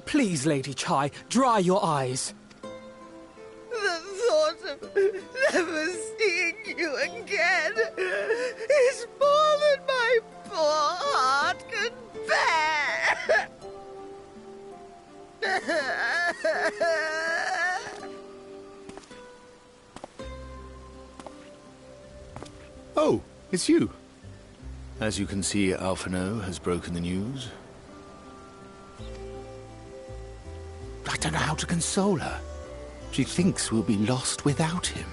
Please, Lady Chai, dry your eyes. The thought of never seeing you again is more than my poor heart can bear. Oh, it's you. As you can see, Alphino has broken the news. I don't know how to console her. She thinks we'll be lost without him.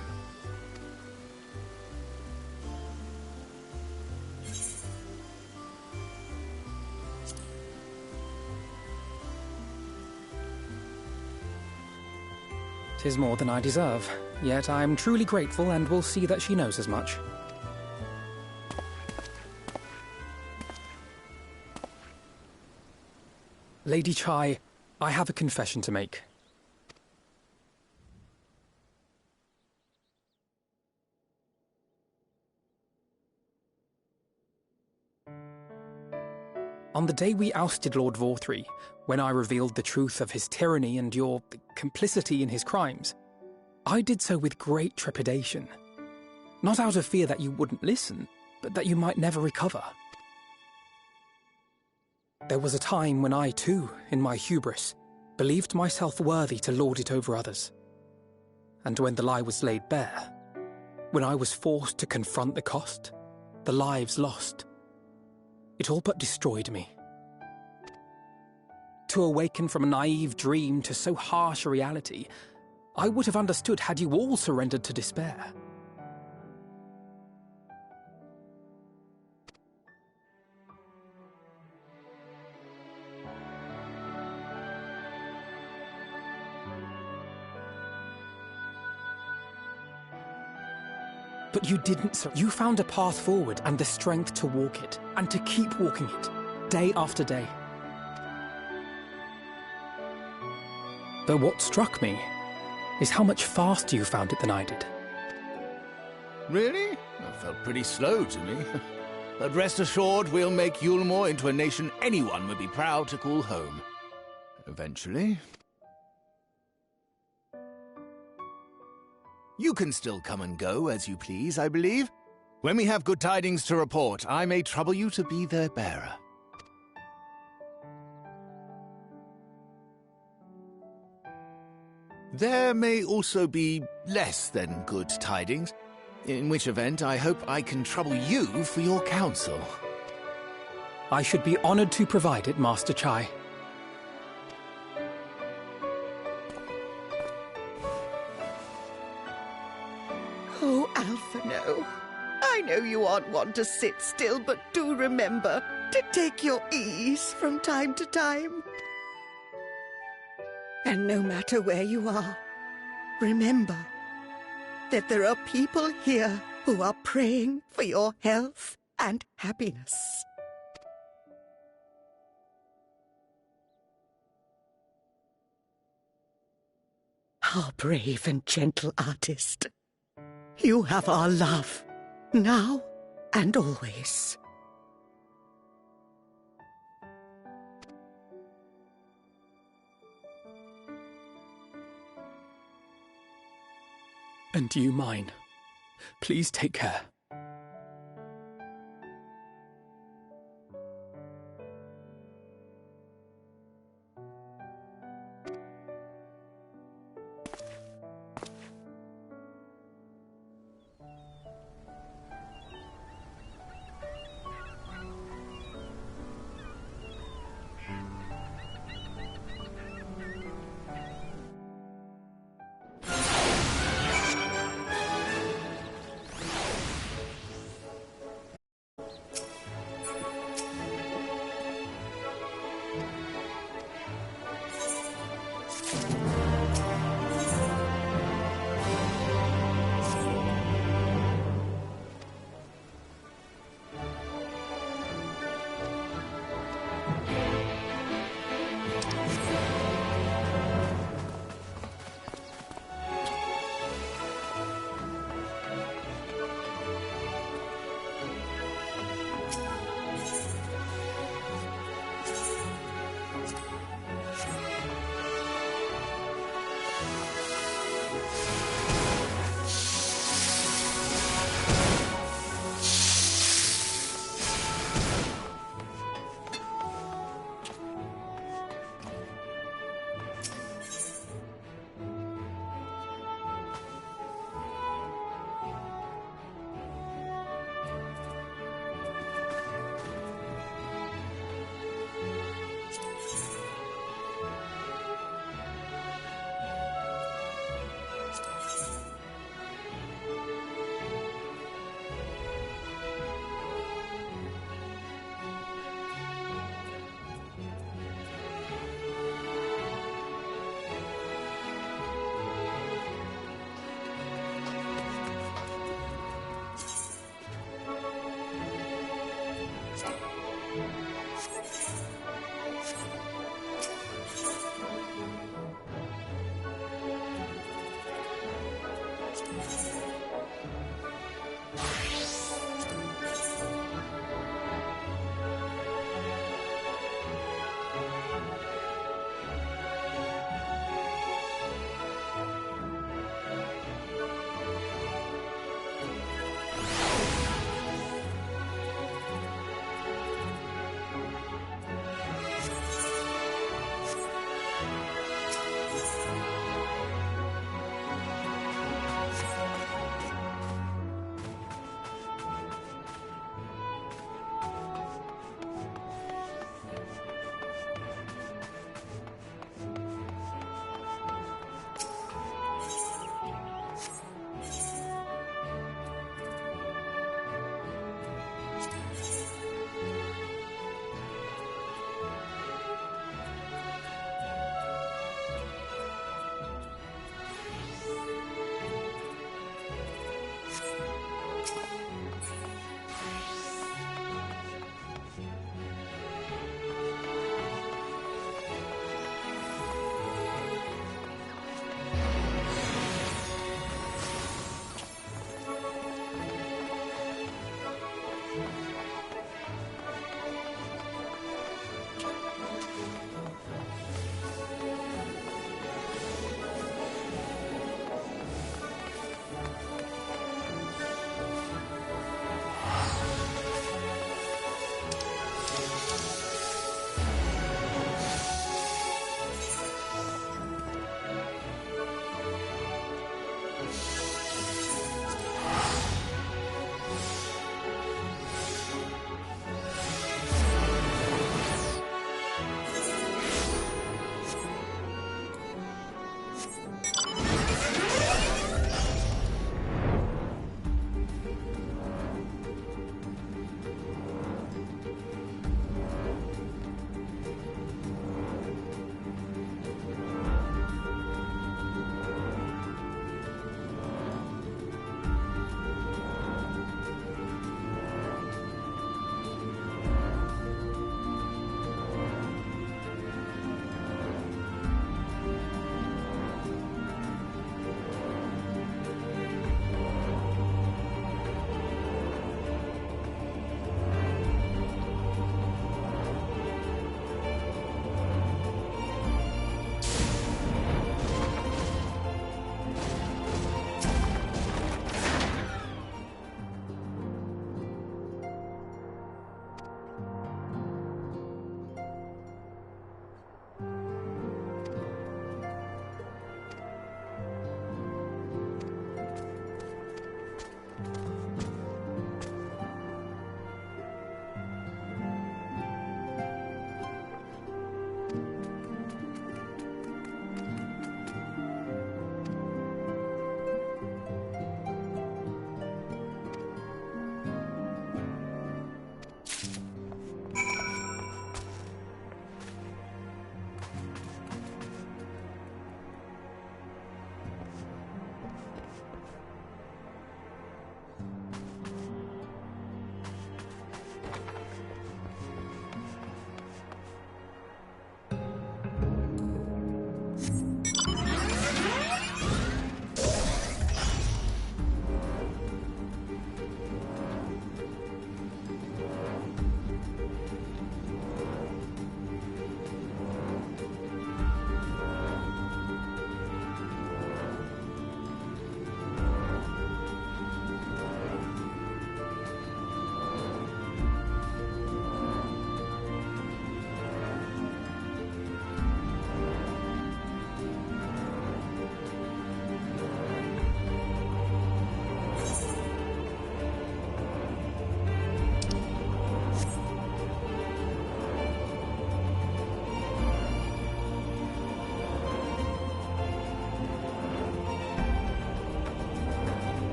"'Tis more than I deserve, yet I am truly grateful and will see that she knows as much." Lady Chai, I have a confession to make. On the day we ousted Lord Vorthree, when I revealed the truth of his tyranny and your complicity in his crimes, I did so with great trepidation. Not out of fear that you wouldn't listen, but that you might never recover. There was a time when I, too, in my hubris, believed myself worthy to lord it over others. And when the lie was laid bare, when I was forced to confront the cost, the lives lost, it all but destroyed me. To awaken from a naive dream to so harsh a reality, I would have understood had you all surrendered to despair. But you didn't, sir. You found a path forward and the strength to walk it, and to keep walking it, day after day. But what struck me is how much faster you found it than I did. Really? That felt pretty slow to me. But rest assured, we'll make Yulmore into a nation anyone would be proud to call home. Eventually. You can still come and go as you please, I believe. When we have good tidings to report, I may trouble you to be their bearer. There may also be less than good tidings, in which event I hope I can trouble you for your counsel. I should be honored to provide it, Master Chai. Oh, Alphino, I know you aren't one to sit still, but do remember to take your ease from time to time. And no matter where you are, remember that there are people here who are praying for your health and happiness. Our brave and gentle artist. You have our love, now and always. And you mine. Please take care.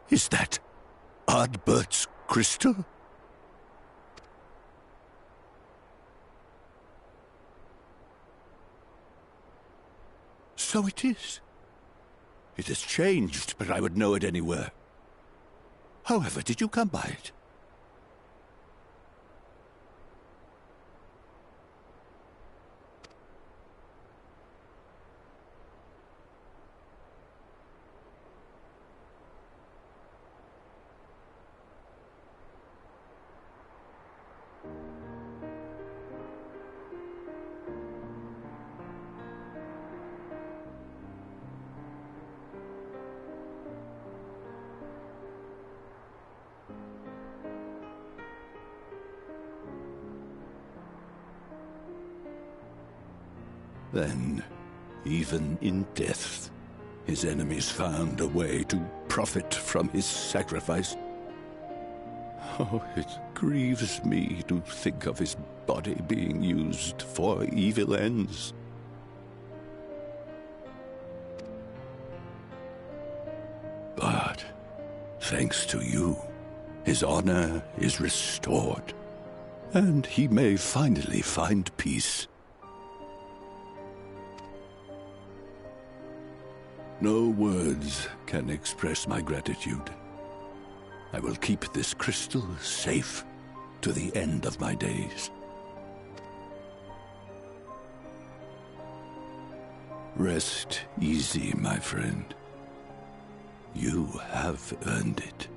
Is that Ardbert's crystal? So it is. It has changed, but I would know it anywhere. However, did you come by it? Then, even in death, his enemies found a way to profit from his sacrifice. Oh, it grieves me to think of his body being used for evil ends. But, thanks to you, his honor is restored, and he may finally find peace. No words can express my gratitude. I will keep this crystal safe to the end of my days. Rest easy, my friend. You have earned it.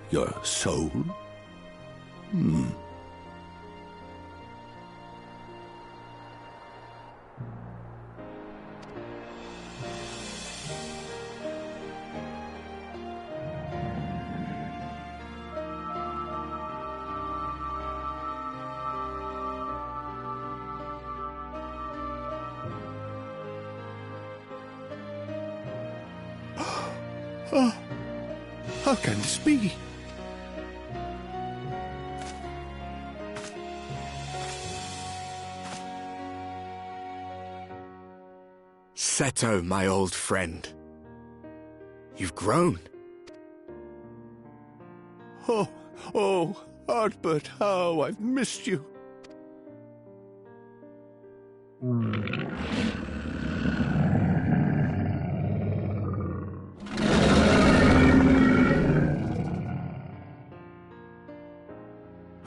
Your soul? Oh, how can this be? Seto, my old friend. You've grown. Oh, Ardbert, how I've missed you.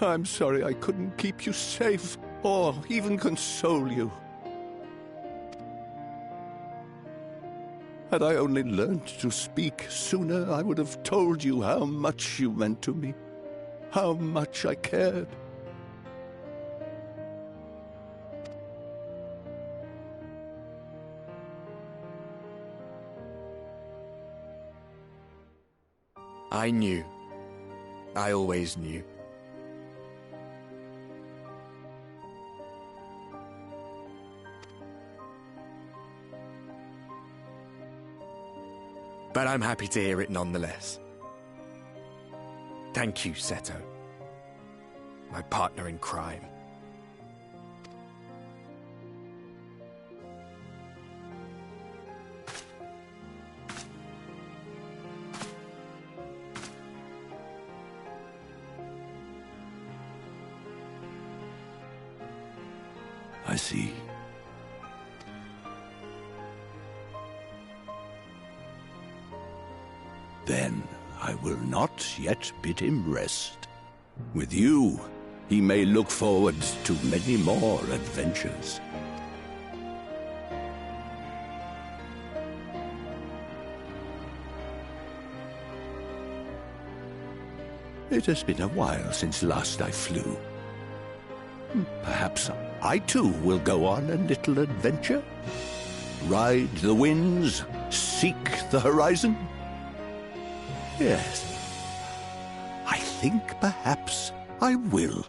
I'm sorry I couldn't keep you safe, or even console you. Had I only learned to speak sooner, I would have told you how much you meant to me, how much I cared. I knew. I always knew. But I'm happy to hear it nonetheless. Thank you, Seto. My partner in crime. I see. Then I will not yet bid him rest. With you, he may look forward to many more adventures. It has been a while since last I flew. Perhaps I too will go on a little adventure? Ride the winds, seek the horizon? Yes, I think perhaps I will.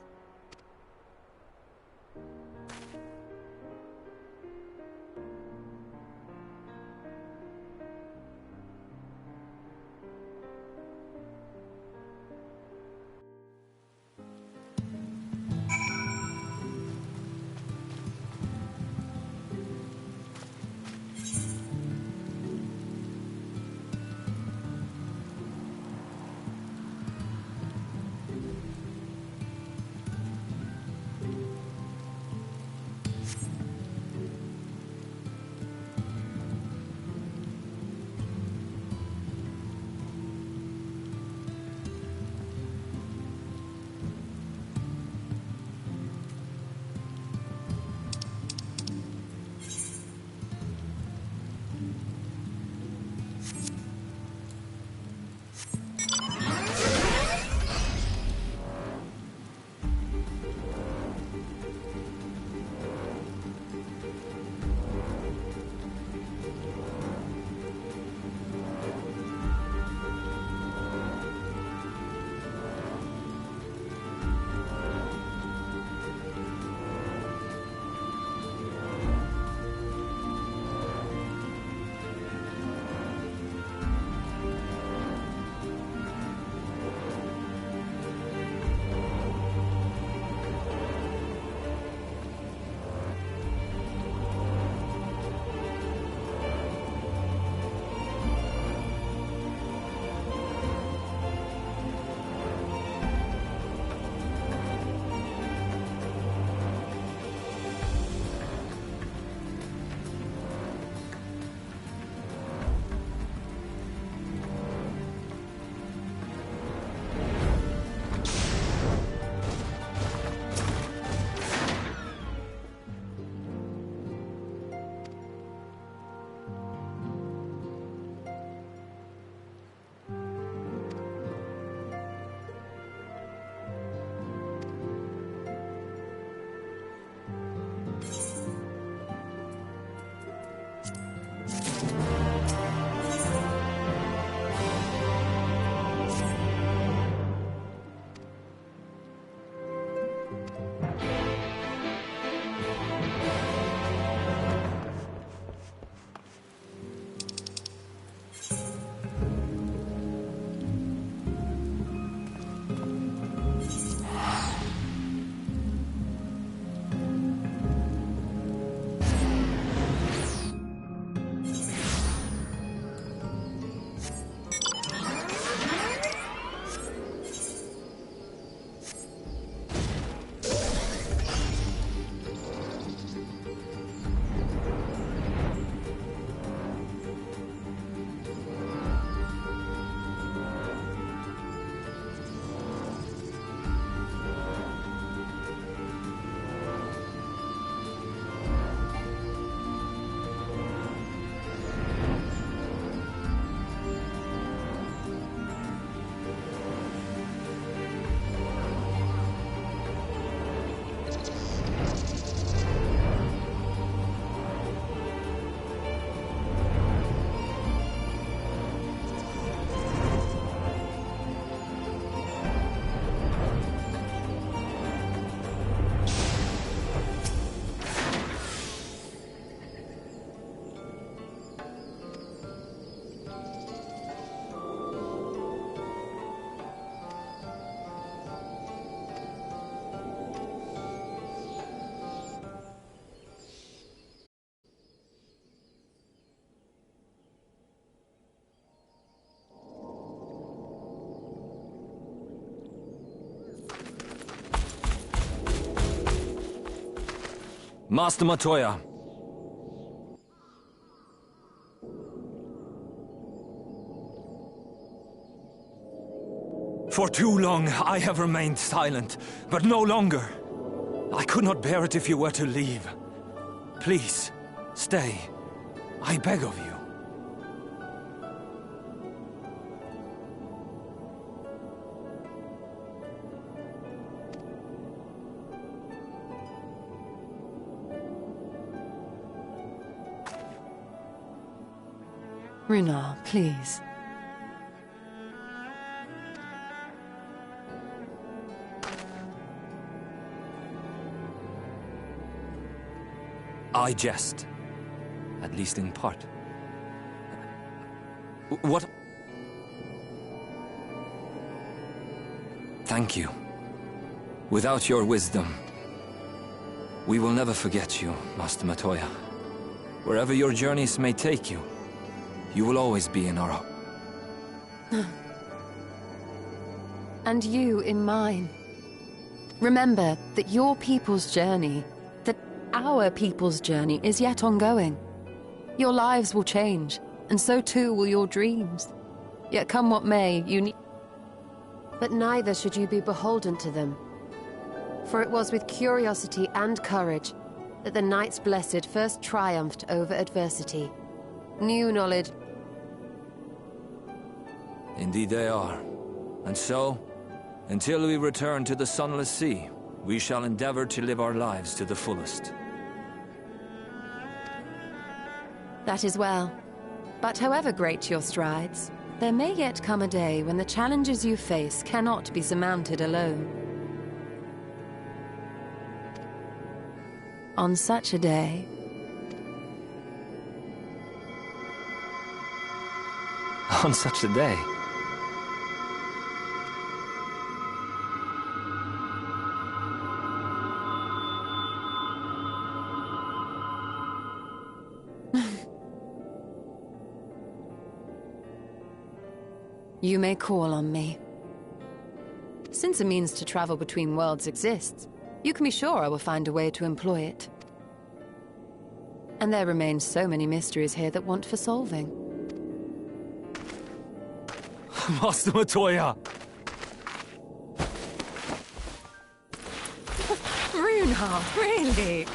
Master Matoya. For too long, I have remained silent, but no longer. I could not bear it if you were to leave. Please, stay. I beg of you. Runar, please. I jest. At least in part. What? Thank you. Without your wisdom, we will never forget you, Master Matoya. Wherever your journeys may take you, you will always be in our... And you in mine. Remember that your people's journey, that our people's journey is yet ongoing. Your lives will change, and so too will your dreams. Yet come what may, you need... But neither should you be beholden to them. For it was with curiosity and courage that the Knights Blessed first triumphed over adversity. New knowledge... Indeed they are. And so, until we return to the Sunless Sea, we shall endeavor to live our lives to the fullest. That is well. But however great your strides, there may yet come a day when the challenges you face cannot be surmounted alone. On such a day... On such a day? You may call on me. Since a means to travel between worlds exists, you can be sure I will find a way to employ it. And there remain so many mysteries here that want for solving. Master Matoya! Runar, really?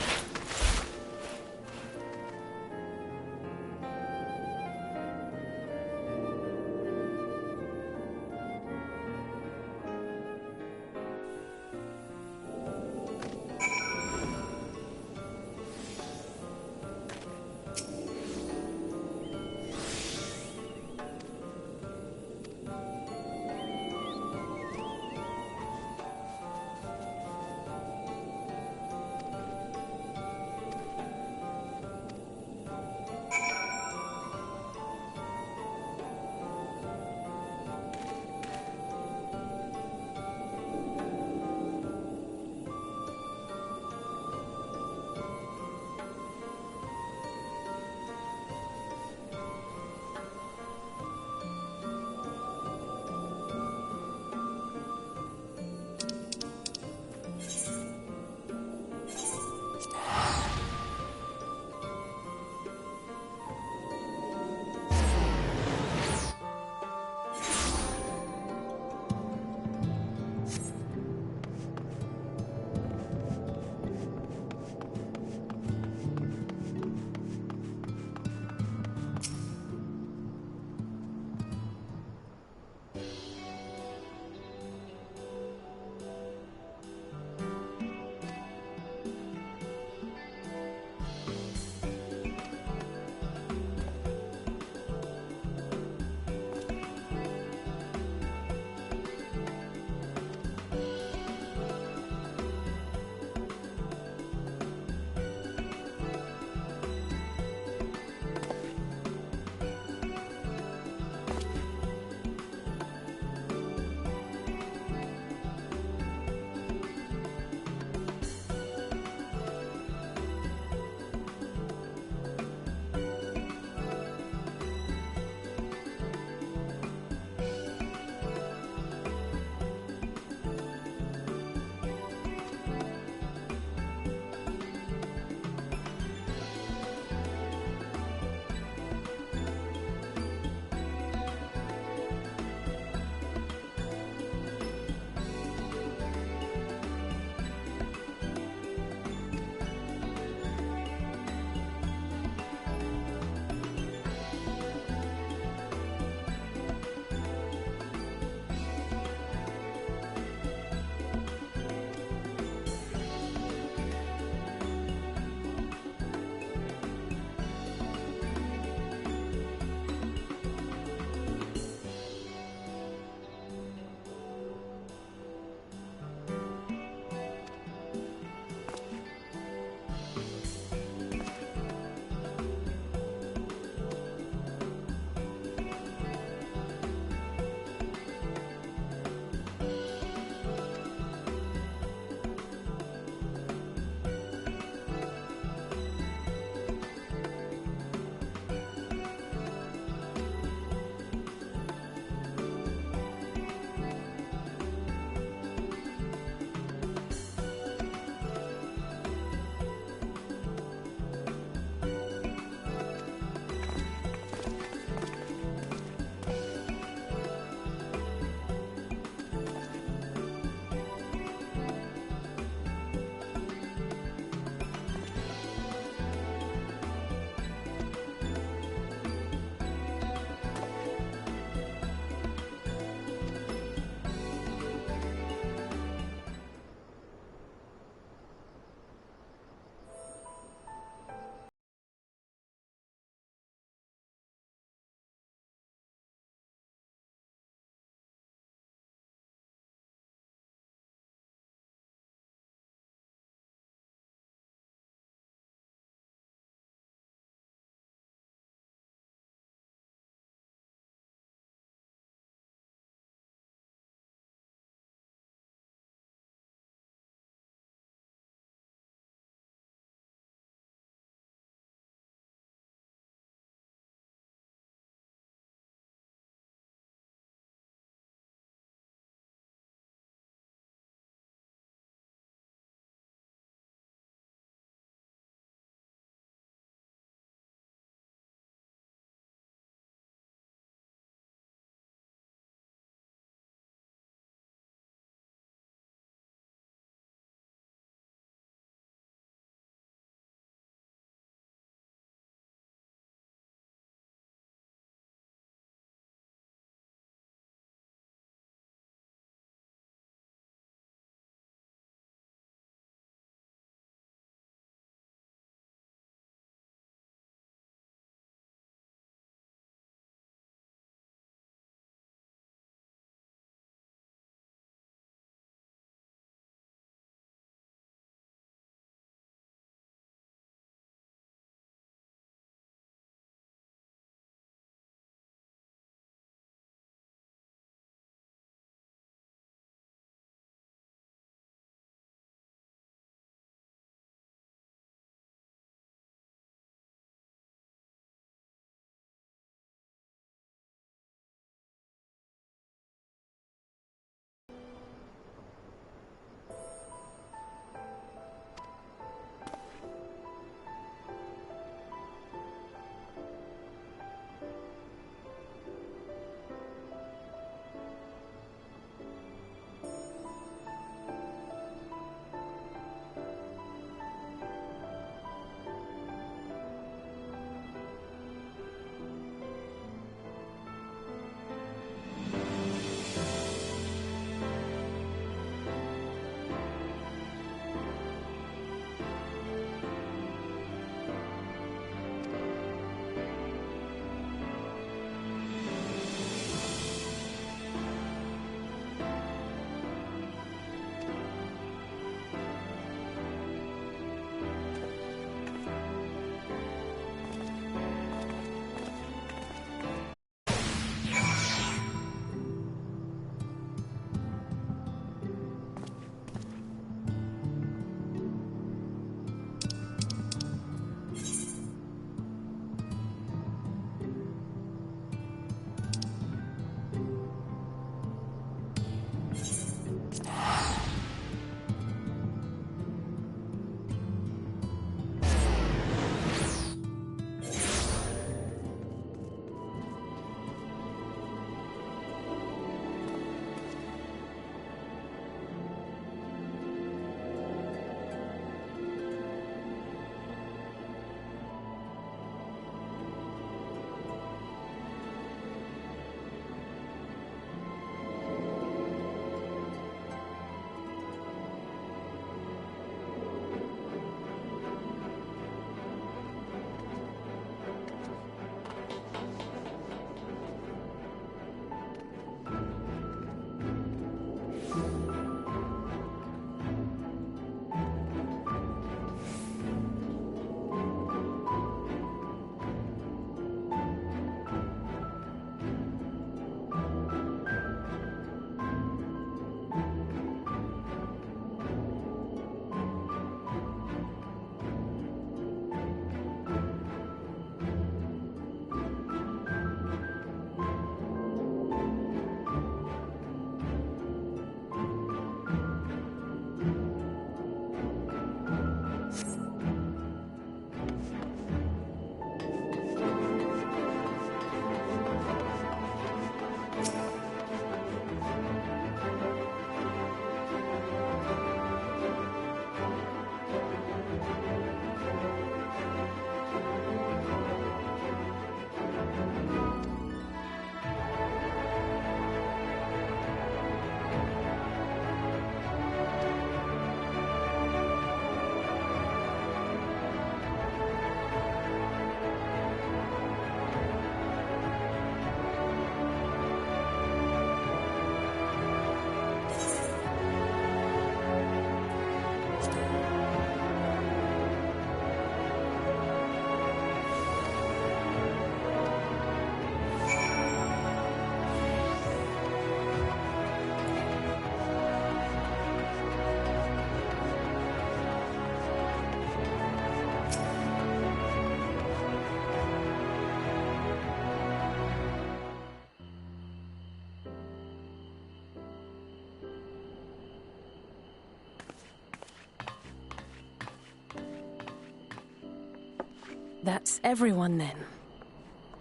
That's everyone then.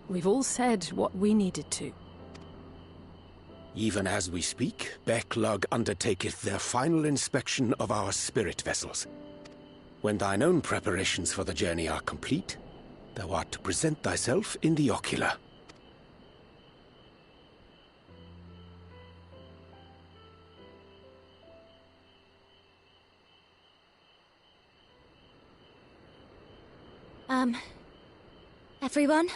We've all said what we needed to. Even as we speak, Becklug undertaketh their final inspection of our spirit vessels. When thine own preparations for the journey are complete, thou art to present thyself in the ocular. Everyone?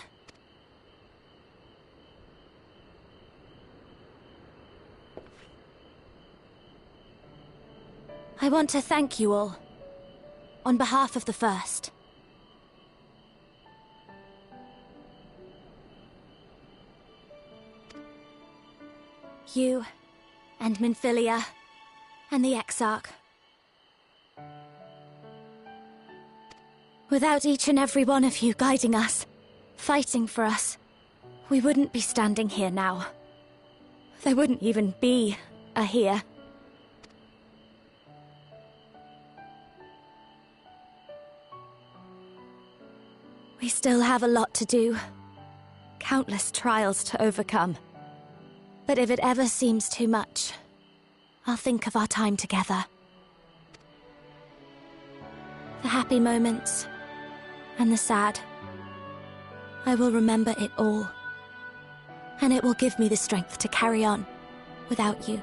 I want to thank you all, on behalf of the First. You, and Minfilia, and the Exarch. Without each and every one of you guiding us, fighting for us, we wouldn't be standing here now. There wouldn't even be a here. We still have a lot to do. Countless trials to overcome. But if it ever seems too much, I'll think of our time together. The happy moments, and the sad. I will remember it all. And it will give me the strength to carry on without you.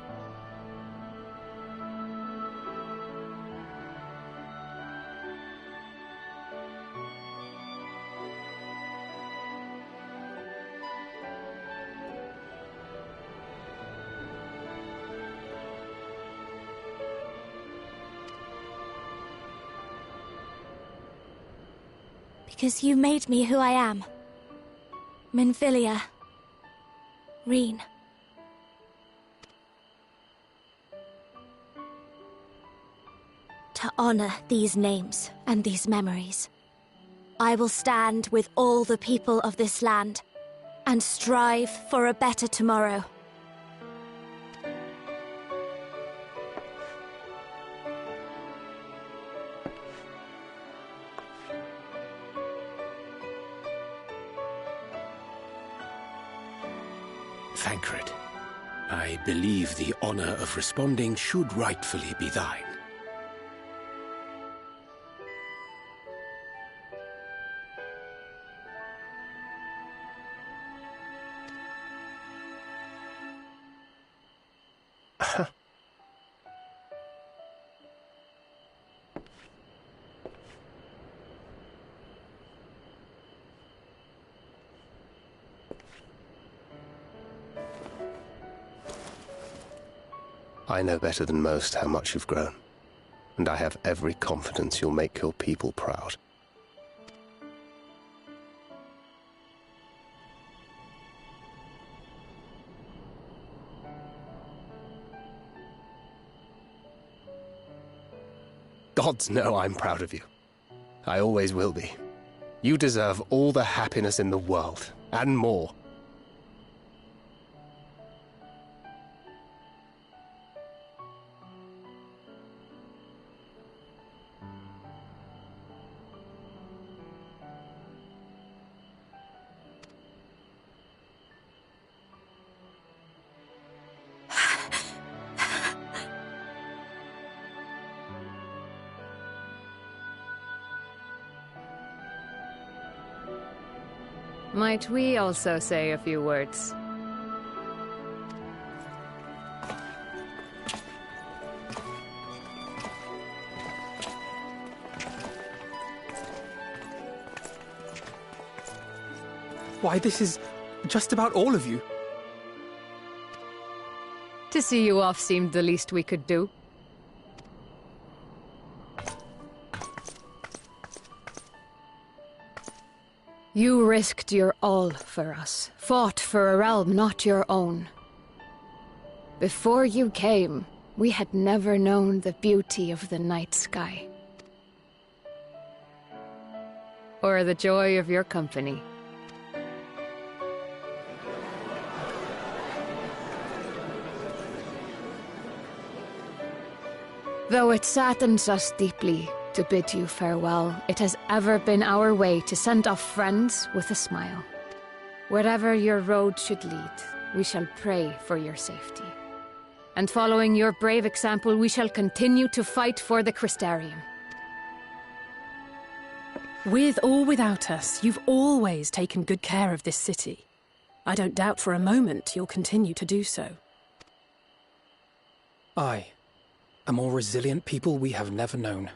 Because you made me who I am. Minfilia. Reen. To honor these names and these memories, I will stand with all the people of this land and strive for a better tomorrow. Thancred, I believe the honor of responding should rightfully be thine. I know better than most how much you've grown, and I have every confidence you'll make your people proud. Gods know I'm proud of you. I always will be. You deserve all the happiness in the world, and more. Might we also say a few words? Why, this is just about all of you. To see you off seemed the least we could do. You risked your all for us, fought for a realm not your own. Before you came, we had never known the beauty of the night sky. Or the joy of your company. Though it saddens us deeply, to bid you farewell. It has ever been our way to send off friends with a smile. Wherever your road should lead, we shall pray for your safety. And following your brave example, we shall continue to fight for the Crystarium. With or without us, you've always taken good care of this city. I don't doubt for a moment you'll continue to do so. Aye. A more resilient people we have never known.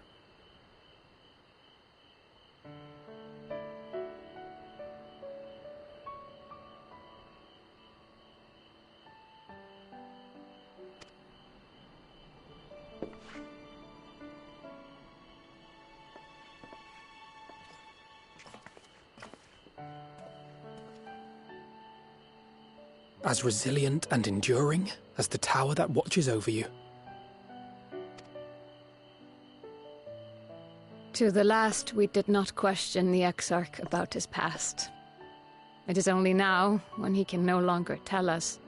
As resilient and enduring as the tower that watches over you. To the last, we did not question the Exarch about his past. It is only now, when he can no longer tell us,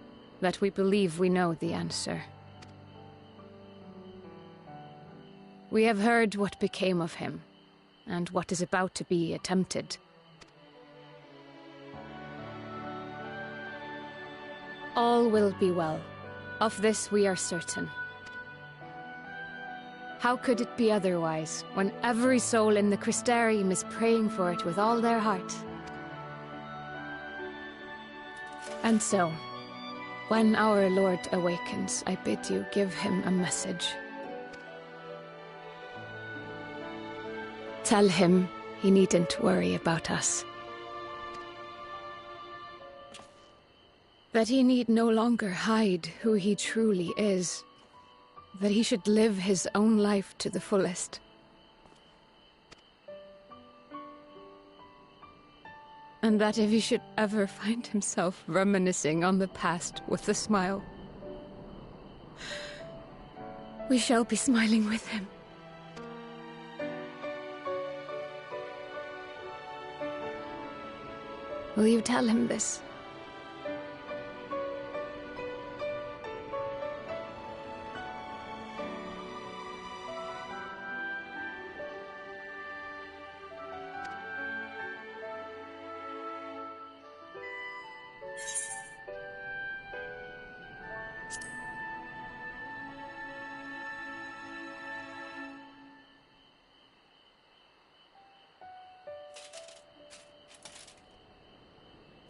that we believe we know the answer. We have heard what became of him, and what is about to be attempted. All will be well. Of this we are certain. How could it be otherwise, when every soul in the Crystarium is praying for it with all their heart? And so, when our Lord awakens, I bid you give him a message. Tell him he needn't worry about us. That he need no longer hide who he truly is. That he should live his own life to the fullest. And that if he should ever find himself reminiscing on the past with a smile, we shall be smiling with him. Will you tell him this?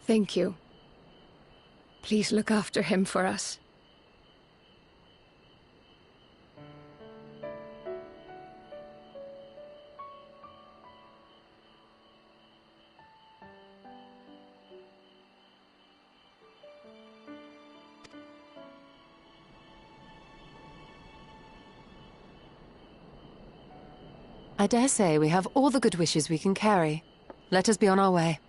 Thank you. Please look after him for us. I dare say we have all the good wishes we can carry. Let us be on our way.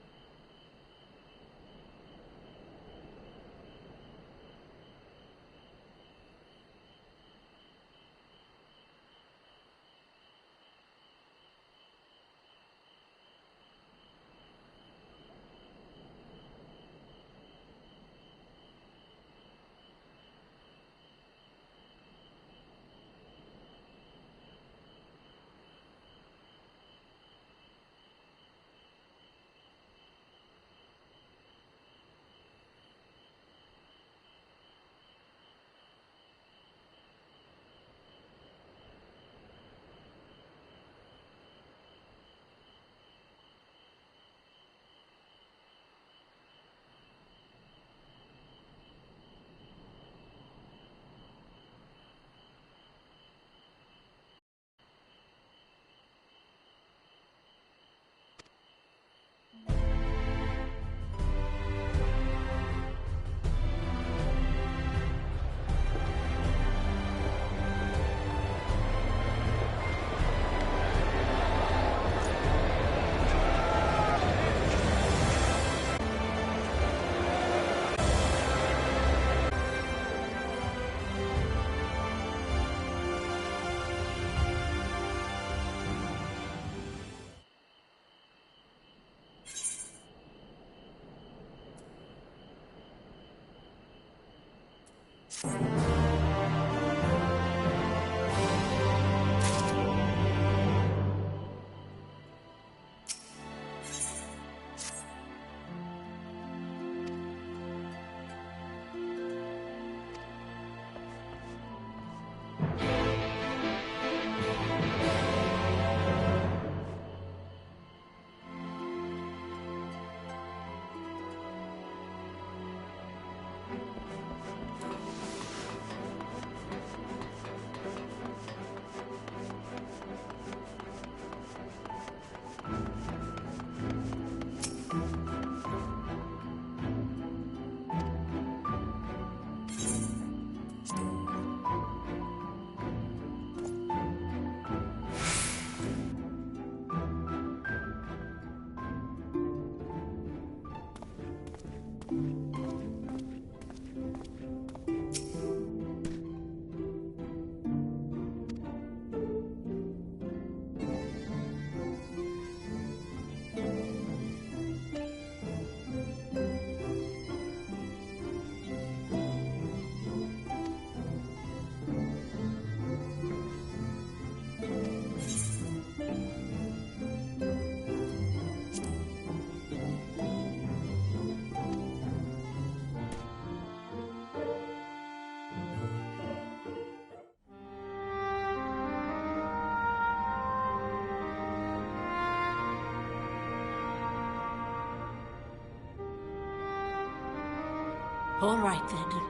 All right, then.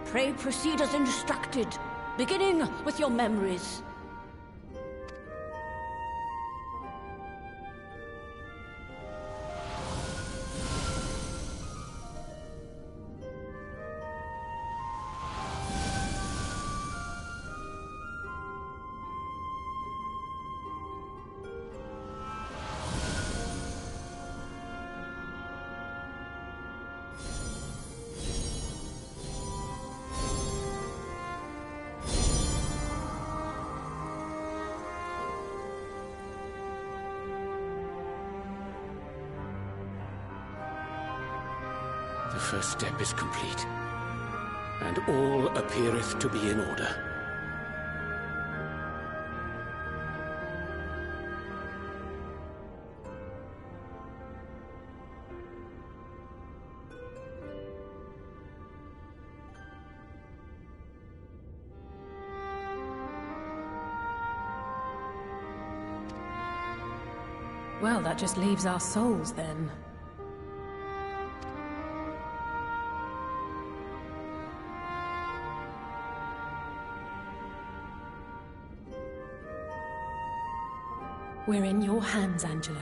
Pray proceed as instructed, beginning with your memories. The first step is complete, and all appeareth to be in order. Well, that just leaves our souls, then. We're in your hands, Angelo.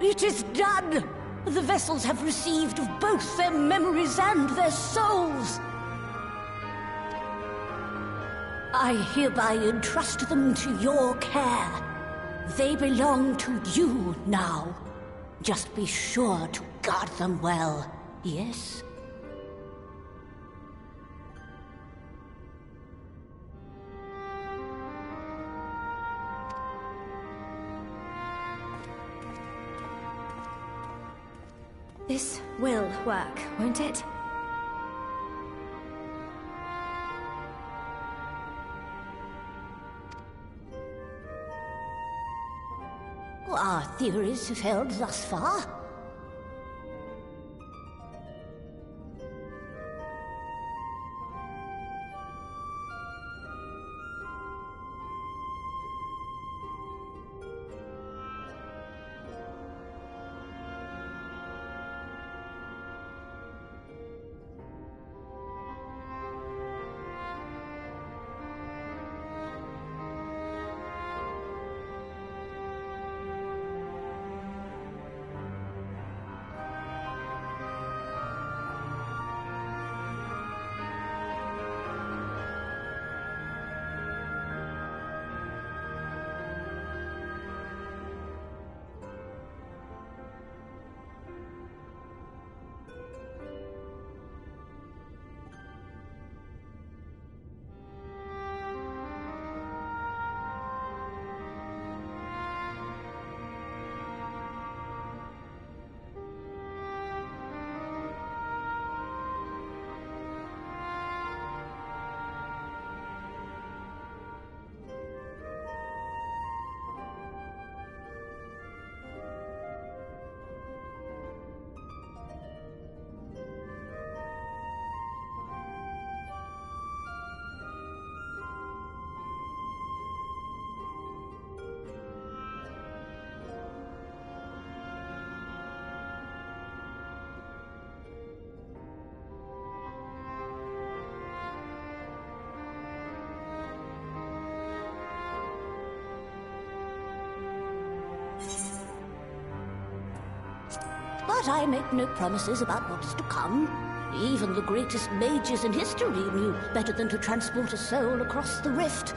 It is done! The vessels have received of both their memories and their souls. I hereby entrust them to your care. They belong to you now. Just be sure to guard them well, yes? This will work, won't it? Our theories have held thus far. But I make no promises about what is to come. Even the greatest mages in history knew better than to transport a soul across the rift.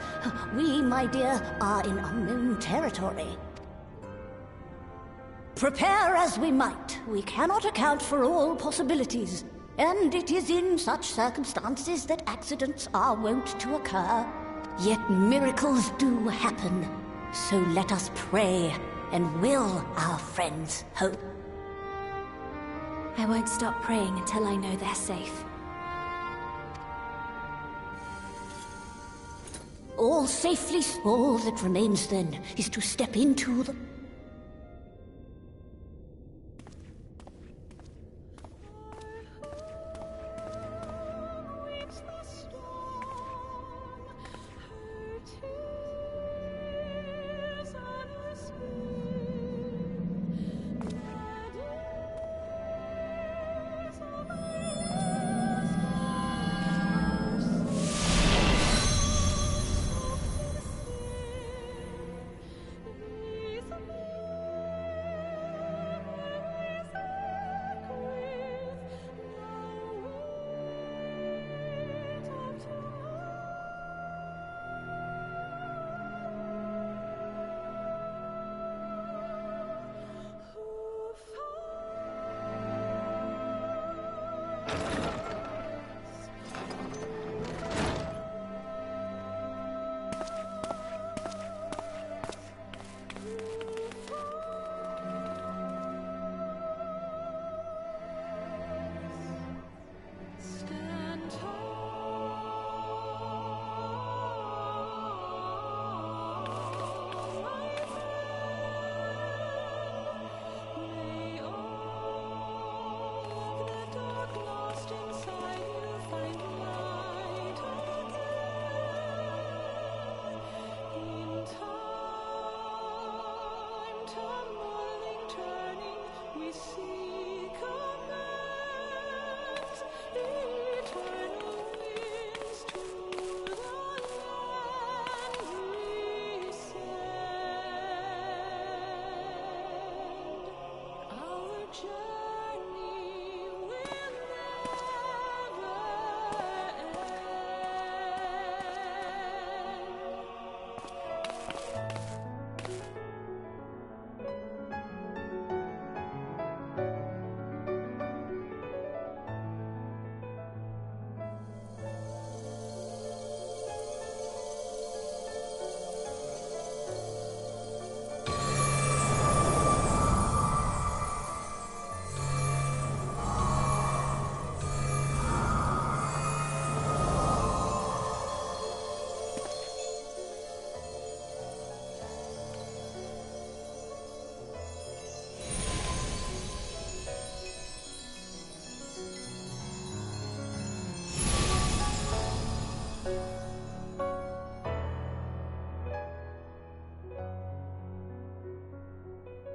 We, my dear, are in unknown territory. Prepare as we might, we cannot account for all possibilities. And it is in such circumstances that accidents are wont to occur. Yet miracles do happen. So let us pray and will our friends hope. I won't stop praying until I know they're safe. All safely, all that remains then is to step into the...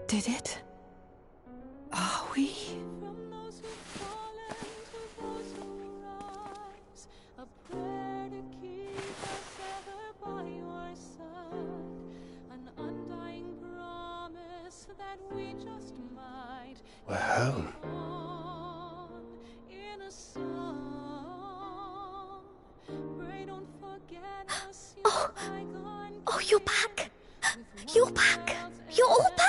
Did it? Are we? We're home. Oh, you're back! You're back! You're all back!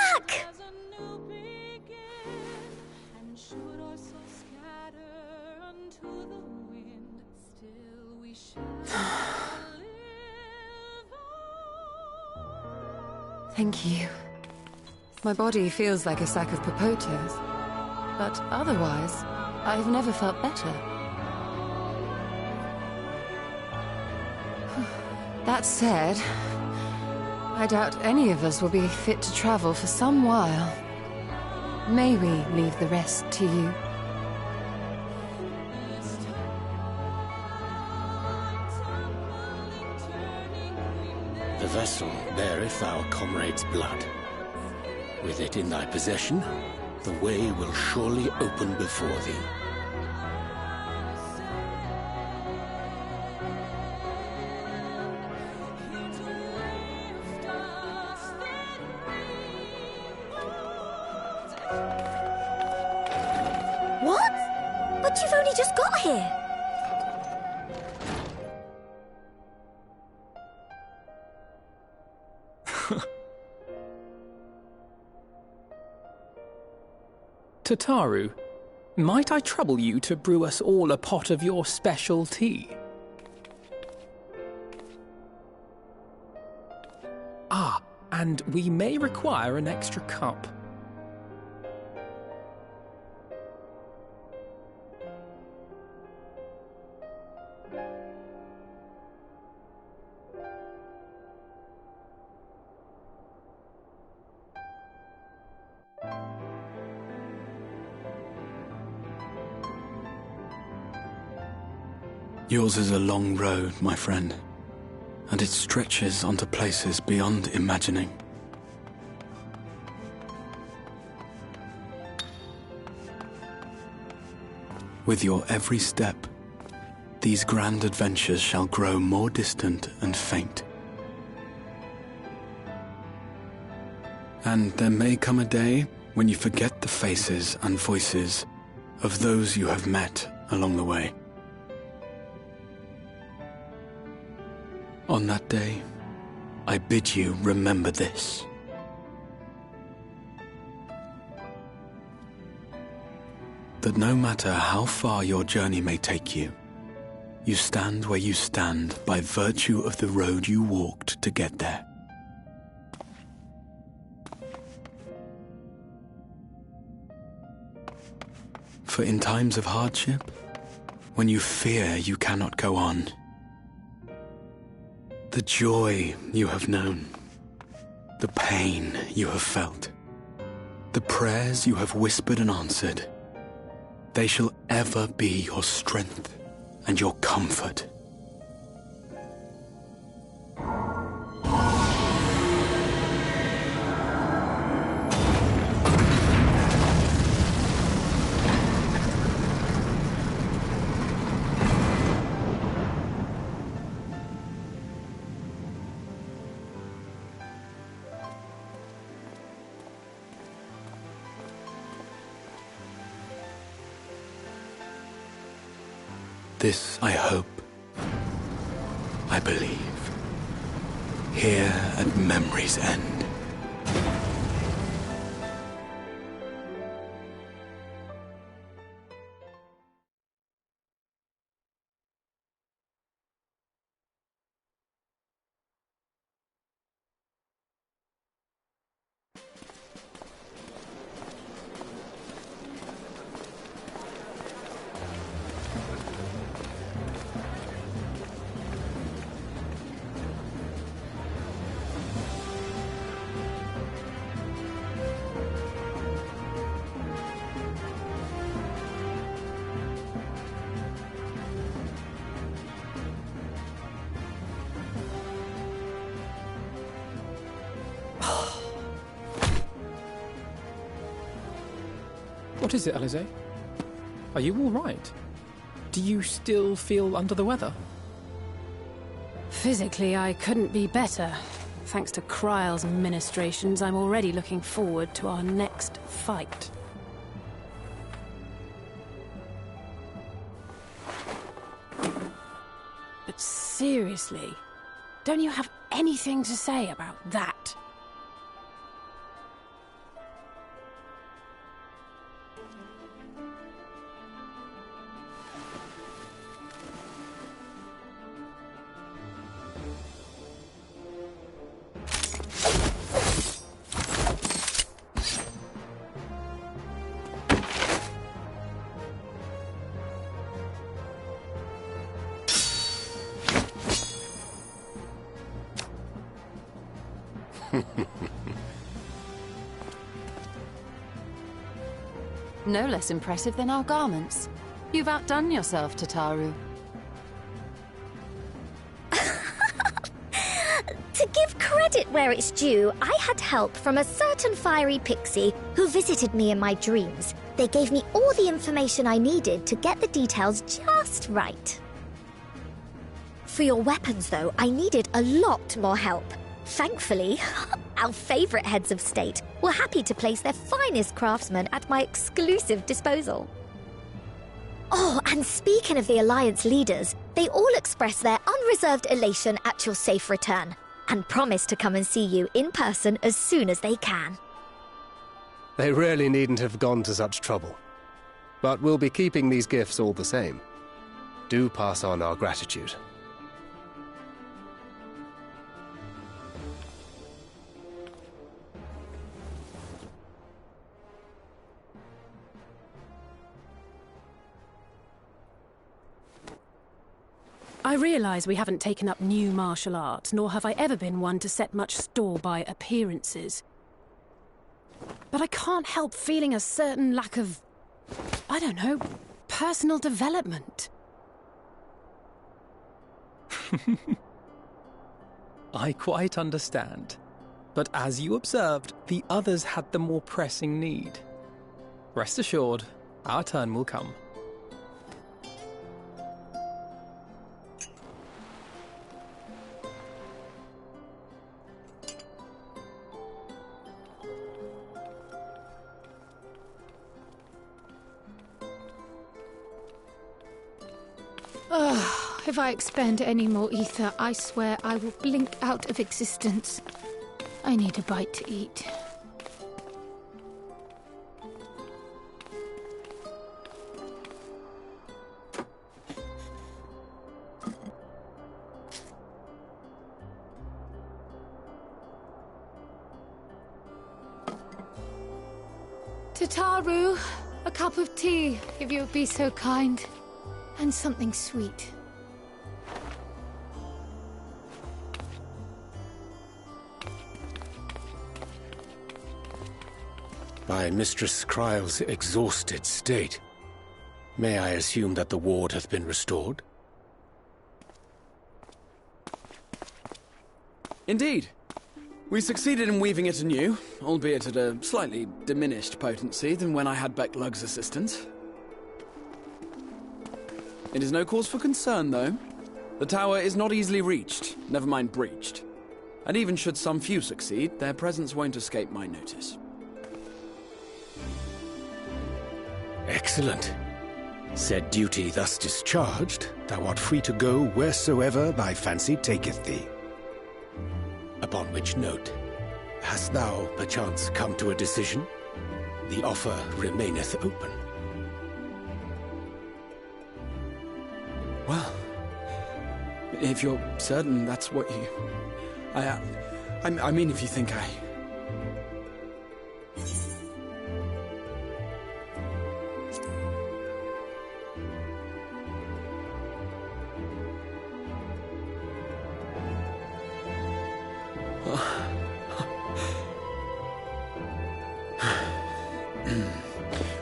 Thank you. My body feels like a sack of potatoes, but otherwise, I've never felt better. That said, I doubt any of us will be fit to travel for some while. May we leave the rest to you? The vessel beareth our comrade's blood. With it in thy possession, the way will surely open before thee. just got here. Tataru, might I trouble you to brew us all a pot of your special tea? Ah, and we may require an extra cup. Yours is a long road, my friend, and it stretches onto places beyond imagining. With your every step, these grand adventures shall grow more distant and faint. And there may come a day when you forget the faces and voices of those you have met along the way. On that day, I bid you remember this. That no matter how far your journey may take you, you stand where you stand by virtue of the road you walked to get there. For in times of hardship, when you fear you cannot go on, the joy you have known, the pain you have felt, the prayers you have whispered and answered, they shall ever be your strength and your comfort. This I hope, I believe, here at memory's end. What is it, Alize? Are you all right? Do you still feel under the weather? Physically, I couldn't be better. Thanks to Kryle's ministrations, I'm already looking forward to our next fight. But seriously, don't you have anything to say about that? No less impressive than our garments. You've outdone yourself, Tataru. To give credit where it's due, I had help from a certain fiery pixie who visited me in my dreams. They gave me all the information I needed to get the details just right. For your weapons, though, I needed a lot more help. Thankfully, our favorite heads of state were happy to place their finest craftsmen at my exclusive disposal. Oh, and speaking of the Alliance leaders, they all express their unreserved elation at your safe return, and promise to come and see you in person as soon as they can. They really needn't have gone to such trouble. But we'll be keeping these gifts all the same. Do pass on our gratitude. I realise we haven't taken up new martial arts, nor have I ever been one to set much store by appearances. But I can't help feeling a certain lack of, I don't know, personal development. I quite understand. But as you observed, the others had the more pressing need. Rest assured, our turn will come. If I expend any more ether, I swear I will blink out of existence. I need a bite to eat. Tataru, a cup of tea, if you would be so kind. And something sweet. By Mistress Kryle's exhausted state, may I assume that the ward hath been restored? Indeed. We succeeded in weaving it anew, albeit at a slightly diminished potency than when I had Becklug's assistance. It is no cause for concern, though. The tower is not easily reached, never mind breached. And even should some few succeed, their presence won't escape my notice. Excellent. Said duty thus discharged, thou art free to go wheresoever thy fancy taketh thee. Upon which note, hast thou perchance come to a decision? The offer remaineth open. Well, if you're certain that's what you... I mean, if you think I...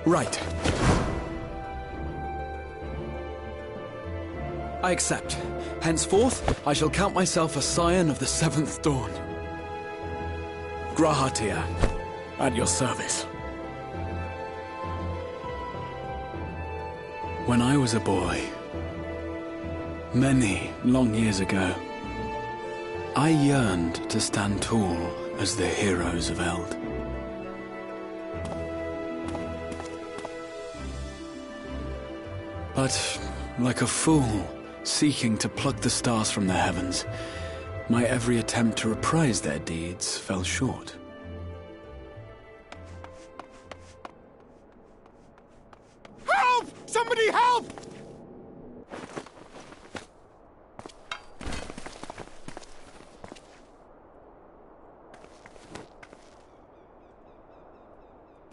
Right. I accept. Henceforth, I shall count myself a scion of the Seventh Dawn. Grahatia, at your service. When I was a boy, many long years ago, I yearned to stand tall as the heroes of Eld. But, like a fool, seeking to pluck the stars from the heavens, my every attempt to reprise their deeds fell short. Help! Somebody help!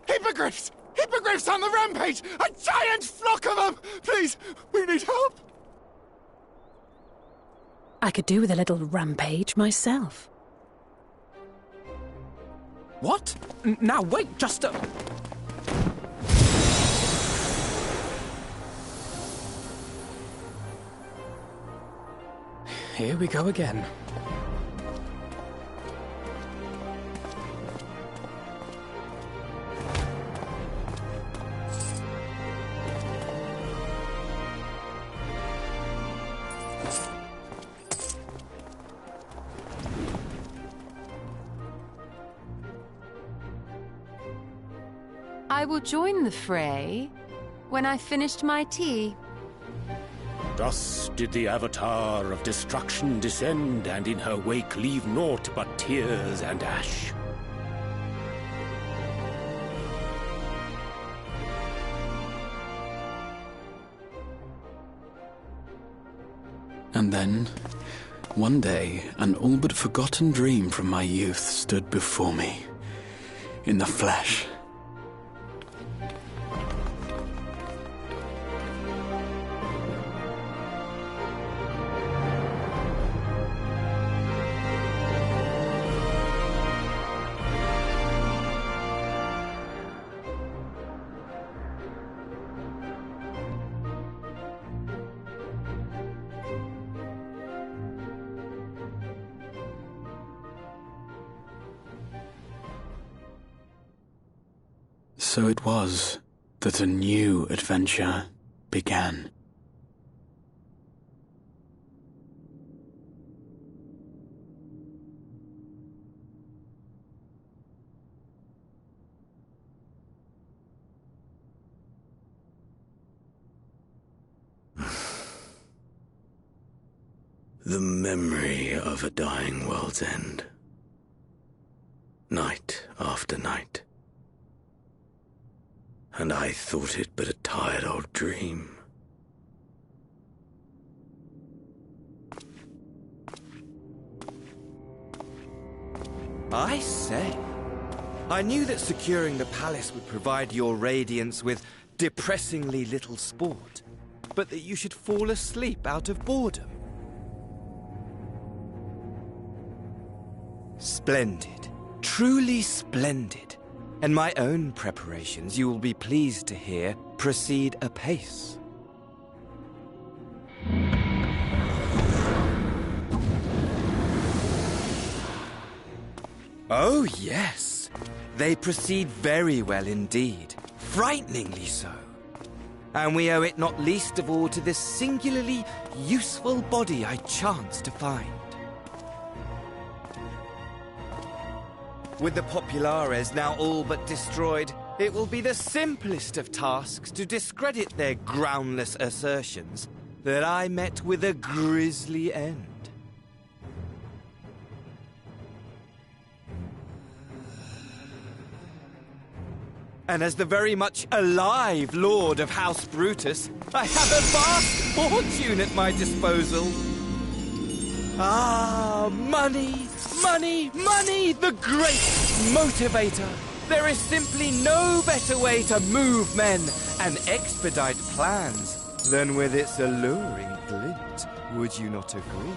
Hippogriffs! Hippogriffs on the rampage! A giant flock of them! Please, we need help! I could do with a little rampage myself. What? Now wait, just a... Here we go again. I will join the fray When I finished my tea. Thus did the Avatar of Destruction descend, and in her wake leave naught but tears and ash. And then, one day, an all but forgotten dream from my youth stood before me, in the flesh. So it was that a new adventure began. The memory of a dying world's end. Night after night. And I thought it but a tired old dream. I say, I knew that securing the palace would provide your Radiance with depressingly little sport, but that you should fall asleep out of boredom. Splendid. Truly splendid. And my own preparations, you will be pleased to hear, proceed apace. Oh, yes. They proceed very well indeed. Frighteningly so. And we owe it not least of all to this singularly useful body I chanced to find. With the Populares now all but destroyed, it will be the simplest of tasks to discredit their groundless assertions that I met with a grisly end. And as the very much alive Lord of House Brutus, I have a vast fortune at my disposal. Ah, money! Money, money, the great motivator. There is simply no better way to move men and expedite plans than with its alluring glint. Would you not agree?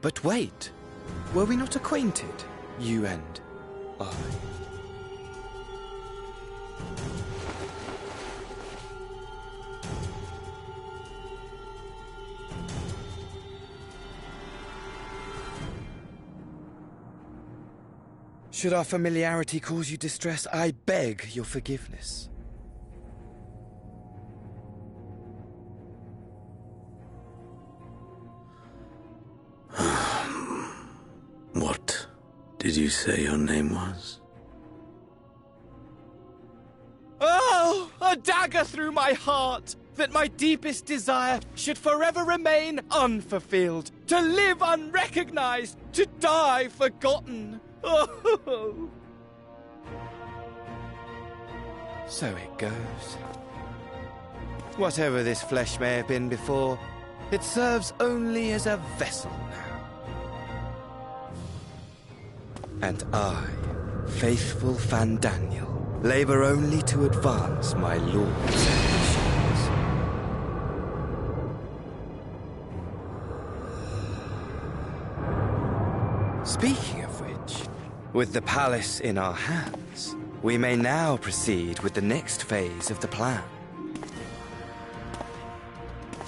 But wait, were we not acquainted, you and I? Should our familiarity cause you distress, I beg your forgiveness. What did you say your name was? Oh, a dagger through my heart! That my deepest desire should forever remain unfulfilled, to live unrecognized, to die forgotten. Oh. So it goes. Whatever this flesh may have been before, it serves only as a vessel now. And I, faithful Fandaniel, labor only to advance my lord's ambitions. Speaking of which, with the palace in our hands, we may now proceed with the next phase of the plan.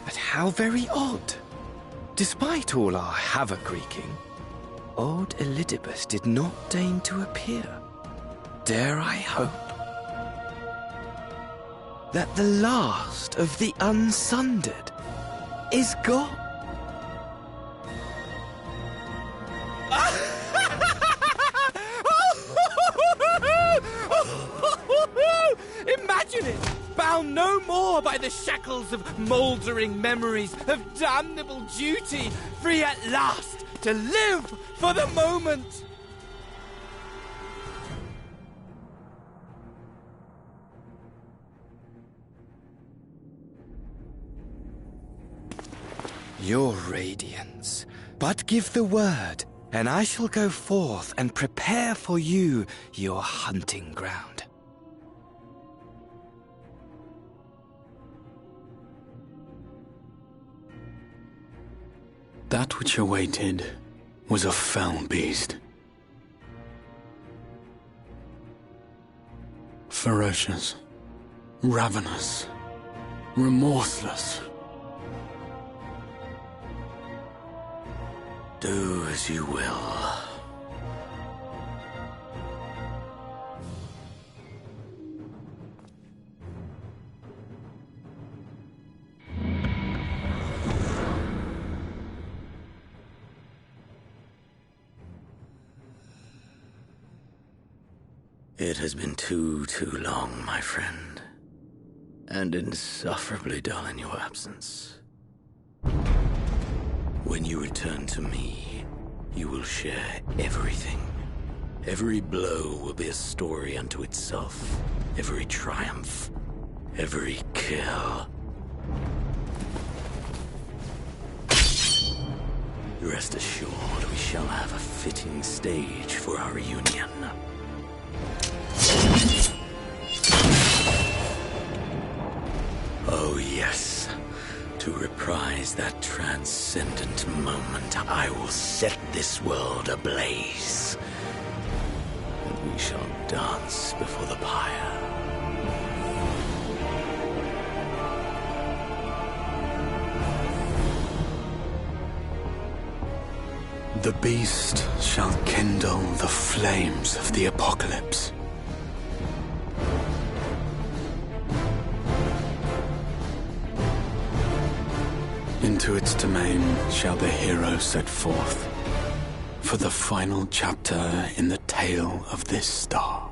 But how very odd! Despite all our havoc-wreaking, old Elidibus did not deign to appear. Dare I hope that the last of the Unsundered is gone? more by the shackles of mouldering memories, of damnable duty, free at last to live for the moment! Your radiance. But give the word, and I shall go forth and prepare for you your hunting ground. That which awaited was a fell beast. Ferocious, ravenous, remorseless. Do as you will. It has been too long, my friend, and insufferably dull in your absence. When you return to me, you will share everything. Every blow will be a story unto itself. Every triumph, every kill. Rest assured, we shall have a fitting stage for our reunion. Oh yes. To reprise that transcendent moment, I will set this world ablaze. And we shall dance before the pyre. The beast shall kindle the flames of the apocalypse. Into its domain shall the hero set forth for the final chapter in the tale of this star.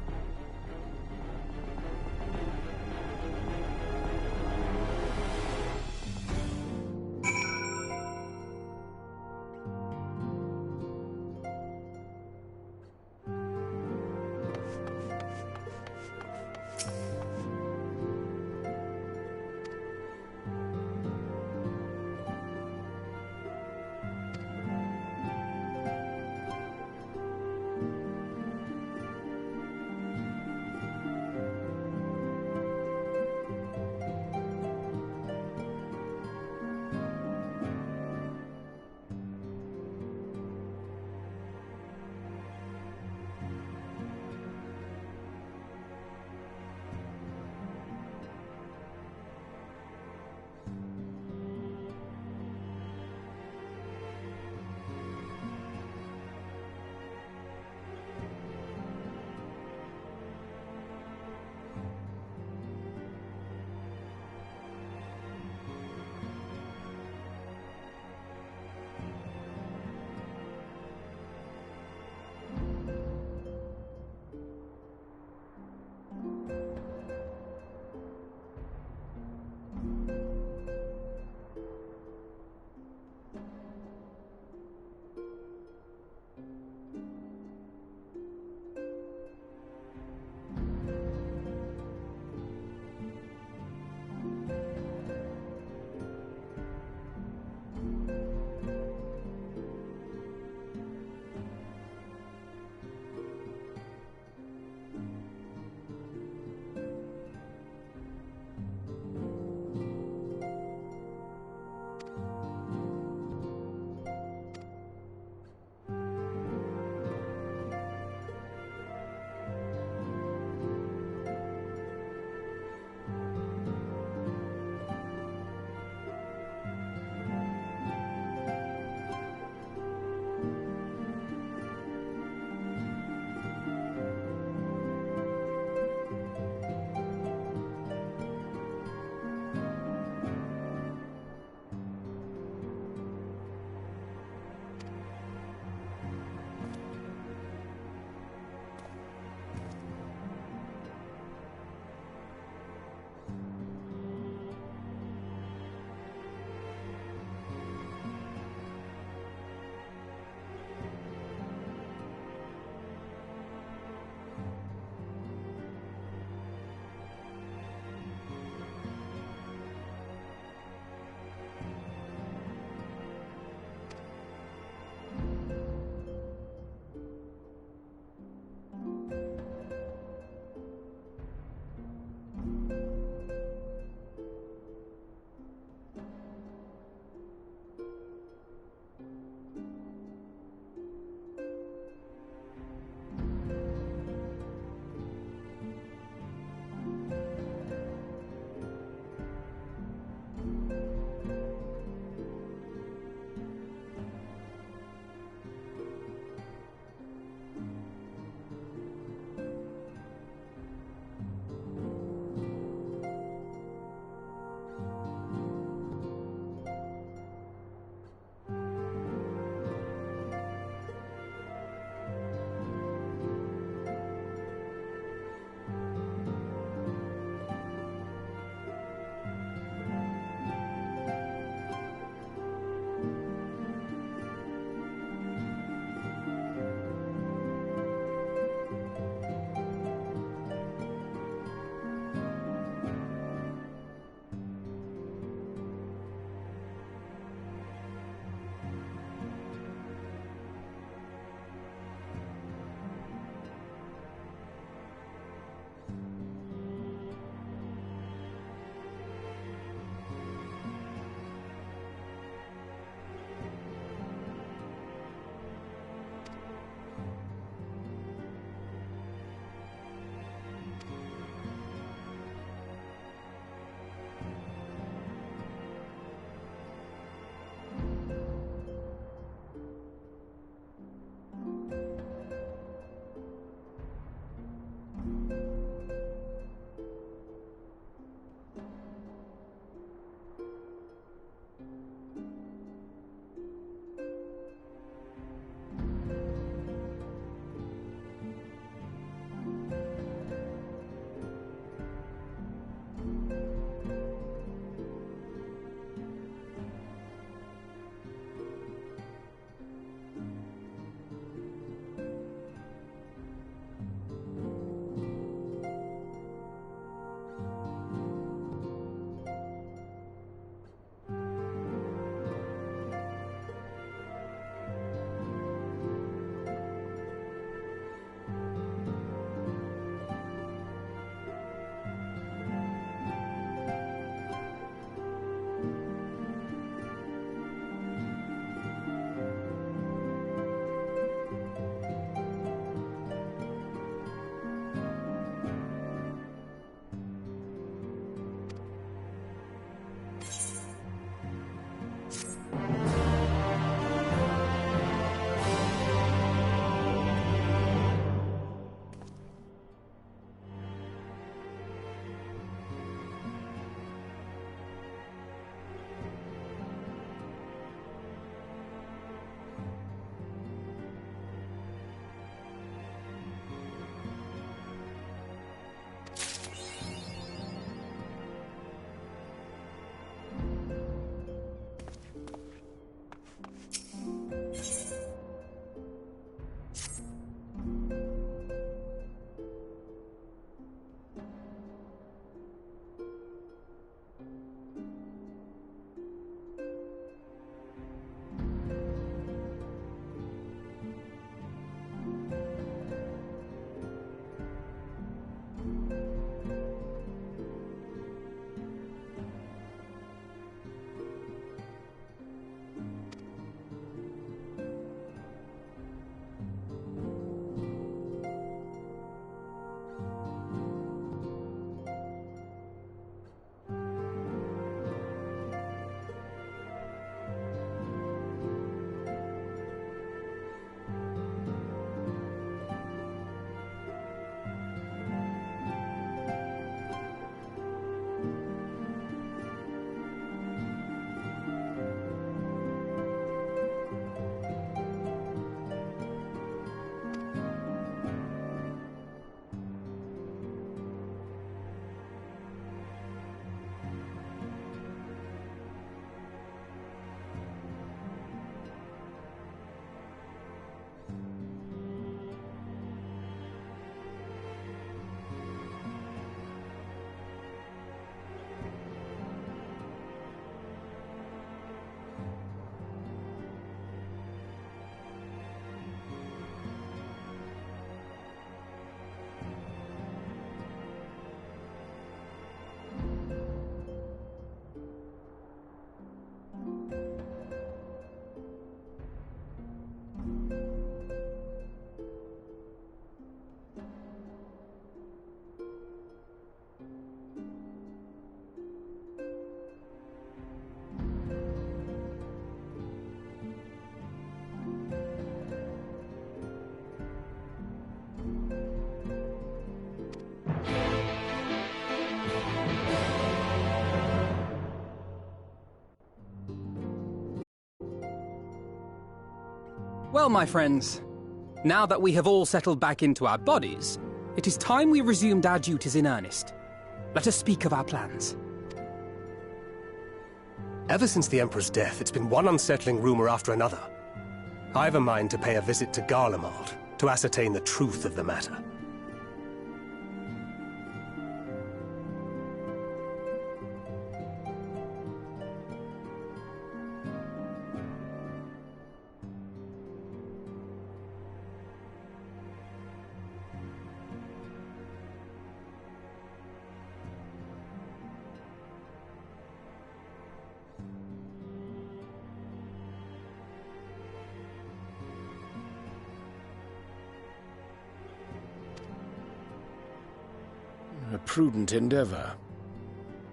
Well, my friends, now that we have all settled back into our bodies, it is time we resumed our duties in earnest. Let us speak of our plans. Ever since the Emperor's death, it's been one unsettling rumor after another. I have a mind to pay a visit to Garlemald to ascertain the truth of the matter. A prudent endeavor.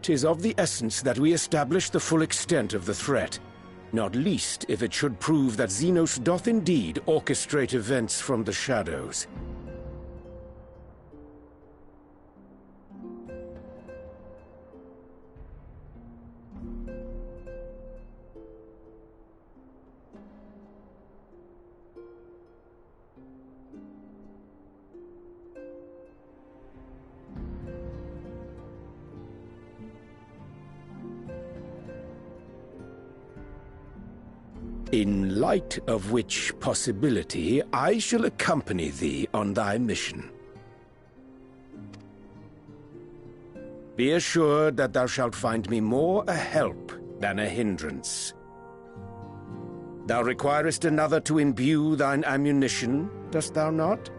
'Tis of the essence that we establish the full extent of the threat, not least if it should prove that Xenos doth indeed orchestrate events from the shadows. In light of which possibility, I shall accompany thee on thy mission. Be assured that thou shalt find me more a help than a hindrance. Thou requirest another to imbue thine ammunition, dost thou not?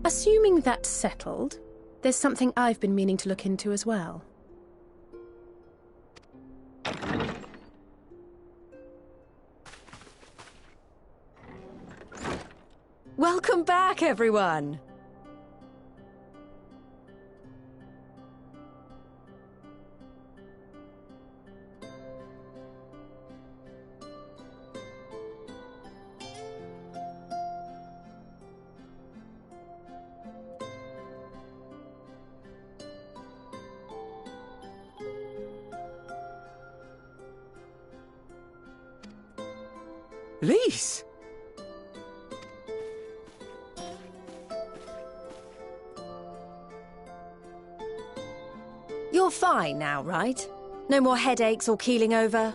Assuming that's settled, there's something I've been meaning to look into as well. Welcome back, everyone! Lise! You're fine now, right? No more headaches or keeling over?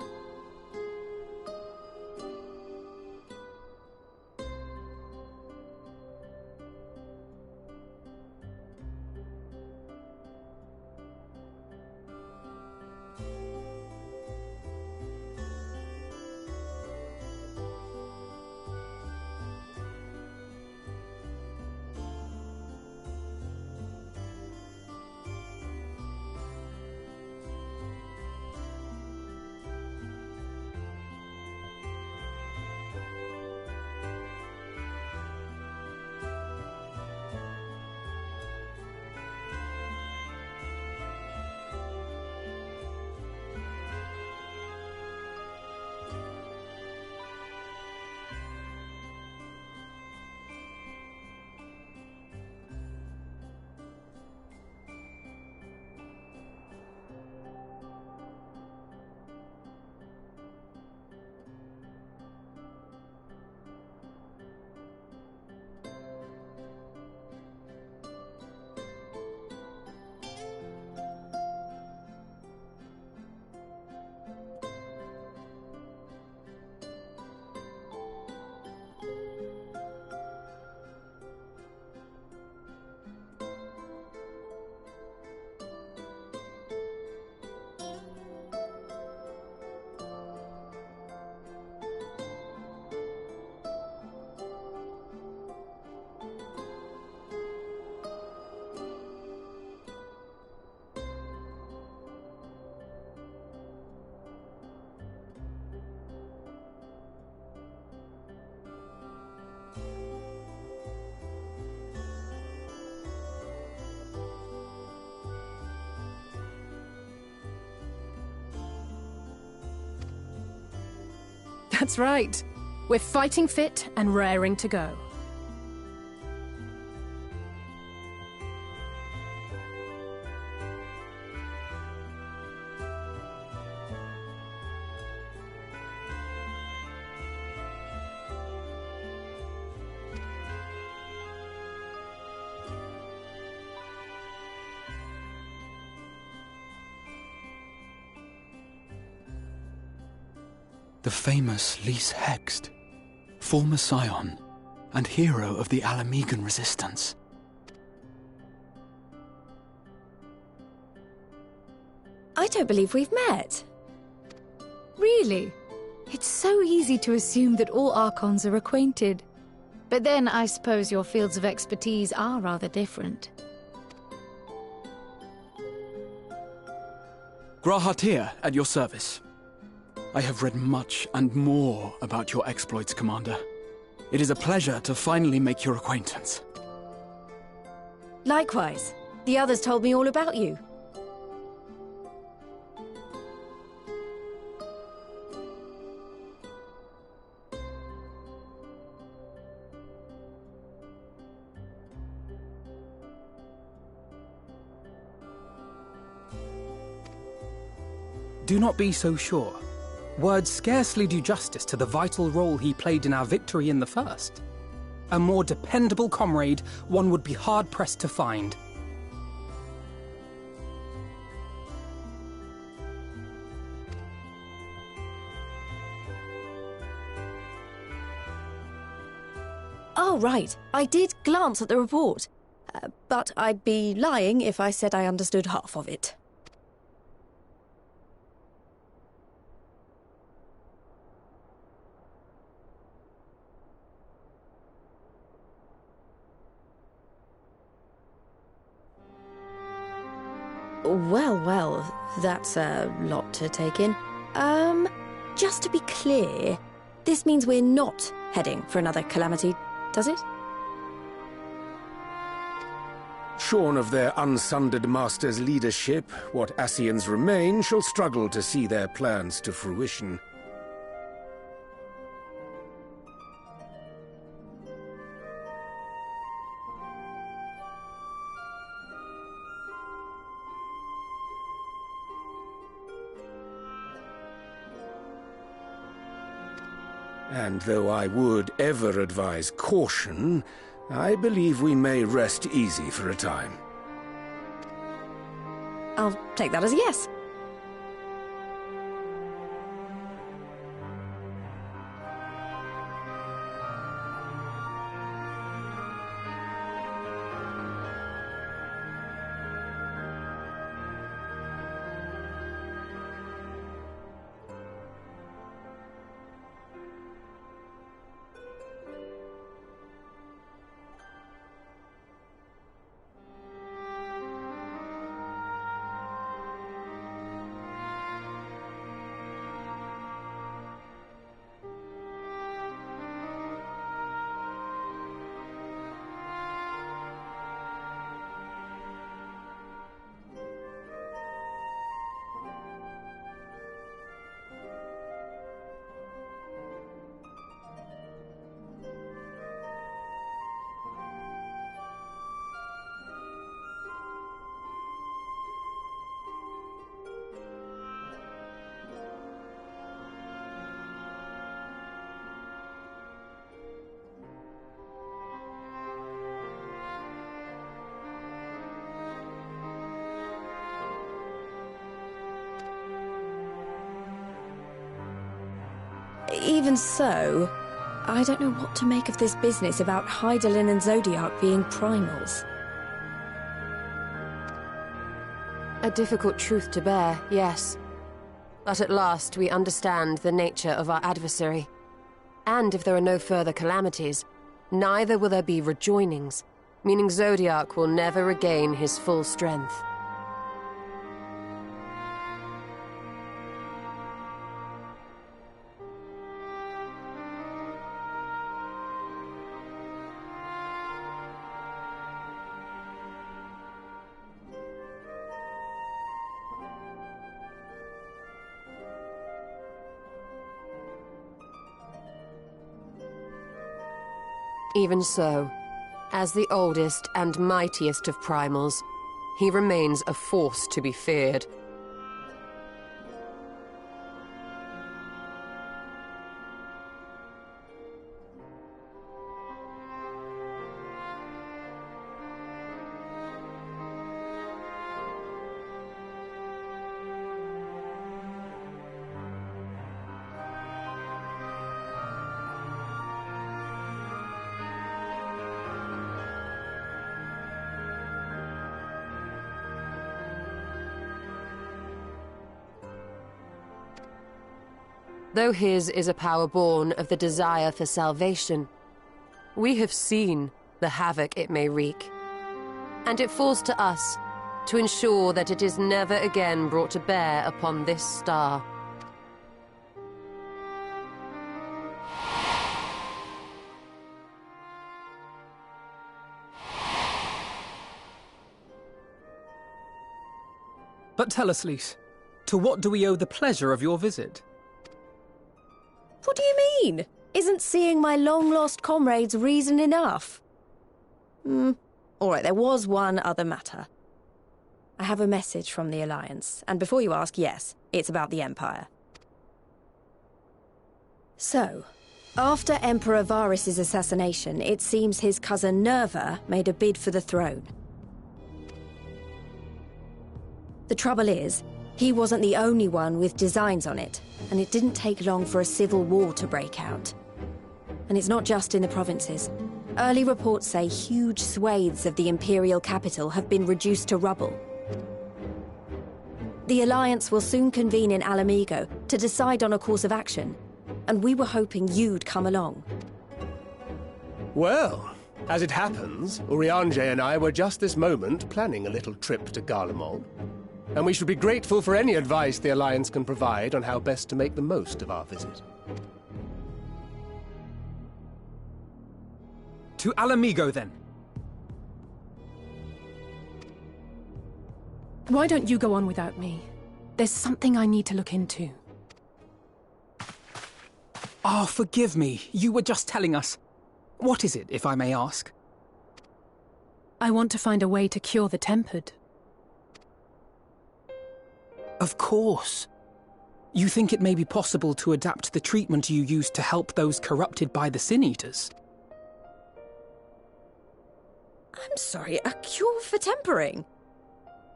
That's right. We're fighting fit and raring to go. The famous Lys Hext, former scion and hero of the Alamegan resistance. I don't believe we've met. Really? It's so easy to assume that all Archons are acquainted. But then I suppose your fields of expertise are rather different. Grahatir, at your service. I have read much and more about your exploits, Commander. It is a pleasure to finally make your acquaintance. Likewise. The others told me all about you. Do not be so sure. Words scarcely do justice to the vital role he played in our victory in the first. A more dependable comrade one would be hard-pressed to find. Oh, right. I did glance at the report. But I'd be lying if I said I understood half of it. Well, that's a lot to take in. Just to be clear, this means we're not heading for another calamity, does it? Shorn of their unsundered master's leadership, what Ascians remain shall struggle to see their plans to fruition. And though I would ever advise caution, I believe we may rest easy for a time. I'll take that as a yes. Even so, I don't know what to make of this business about Hydaelyn and Zodiac being primals. A difficult truth to bear, yes. But at last we understand the nature of our adversary. And if there are no further calamities, neither will there be rejoinings, meaning Zodiac will never regain his full strength. Even so, as the oldest and mightiest of primals, he remains a force to be feared. Though his is a power born of the desire for salvation, we have seen the havoc it may wreak, and it falls to us to ensure that it is never again brought to bear upon this star. But tell us, Lys, to what do we owe the pleasure of your visit? What do you mean? Isn't seeing my long-lost comrades reason enough? All right, there was one other matter. I have a message from the Alliance, and before you ask, yes, it's about the Empire. So, after Emperor Varys' assassination, it seems his cousin Nerva made a bid for the throne. The trouble is, he wasn't the only one with designs on it, and it didn't take long for a civil war to break out. And it's not just in the provinces. Early reports say huge swathes of the Imperial capital have been reduced to rubble. The Alliance will soon convene in Alamigo to decide on a course of action, and we were hoping you'd come along. Well, as it happens, Urianger and I were just this moment planning a little trip to Garlemald. And we should be grateful for any advice the Alliance can provide on how best to make the most of our visit. To Alamigo, then. Why don't you go on without me? There's something I need to look into. Oh, forgive me. You were just telling us. What is it, if I may ask? I want to find a way to cure the Tempered. Of course. You think it may be possible to adapt the treatment you used to help those corrupted by the Sin Eaters? I'm sorry, a cure for tempering?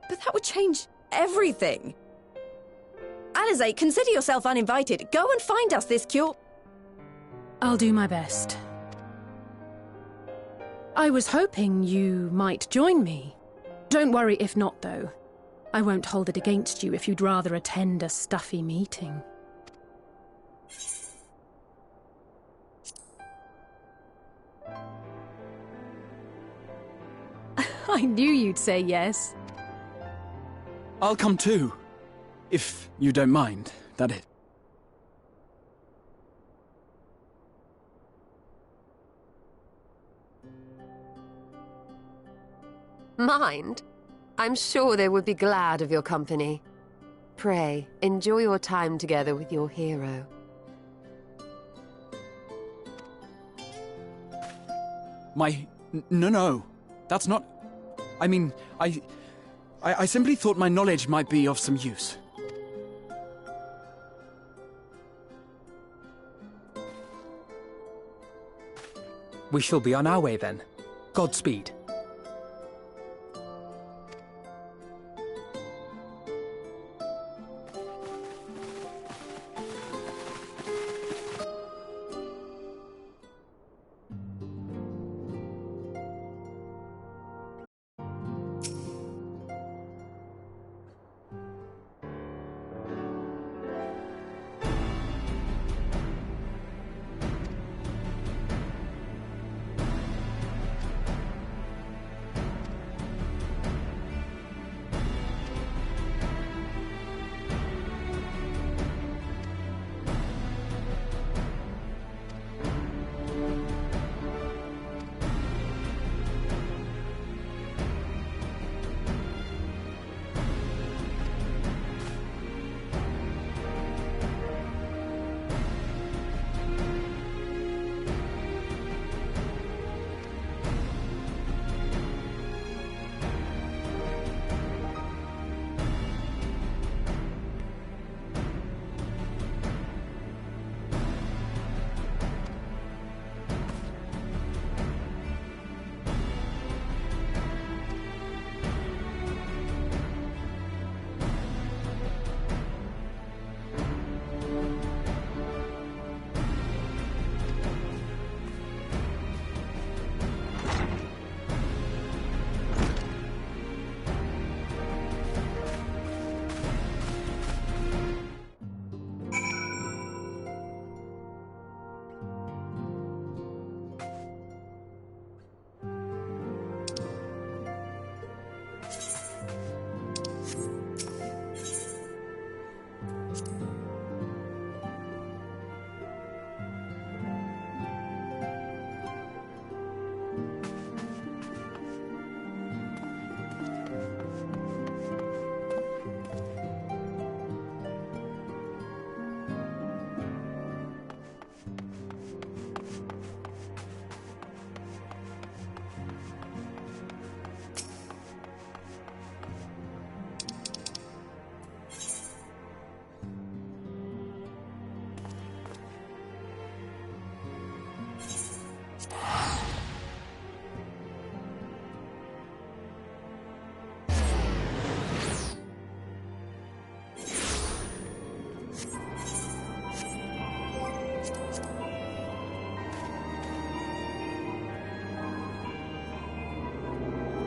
But that would change everything. Alizé, consider yourself uninvited. Go and find us this cure. I'll do my best. I was hoping you might join me. Don't worry if not, though. I won't hold it against you if you'd rather attend a stuffy meeting. I knew you'd say yes. I'll come too. If you don't mind, that is. Mind? I'm sure they would be glad of your company. Pray, enjoy your time together with your hero. No. That's not... I mean, I simply thought my knowledge might be of some use. We shall be on our way then. Godspeed.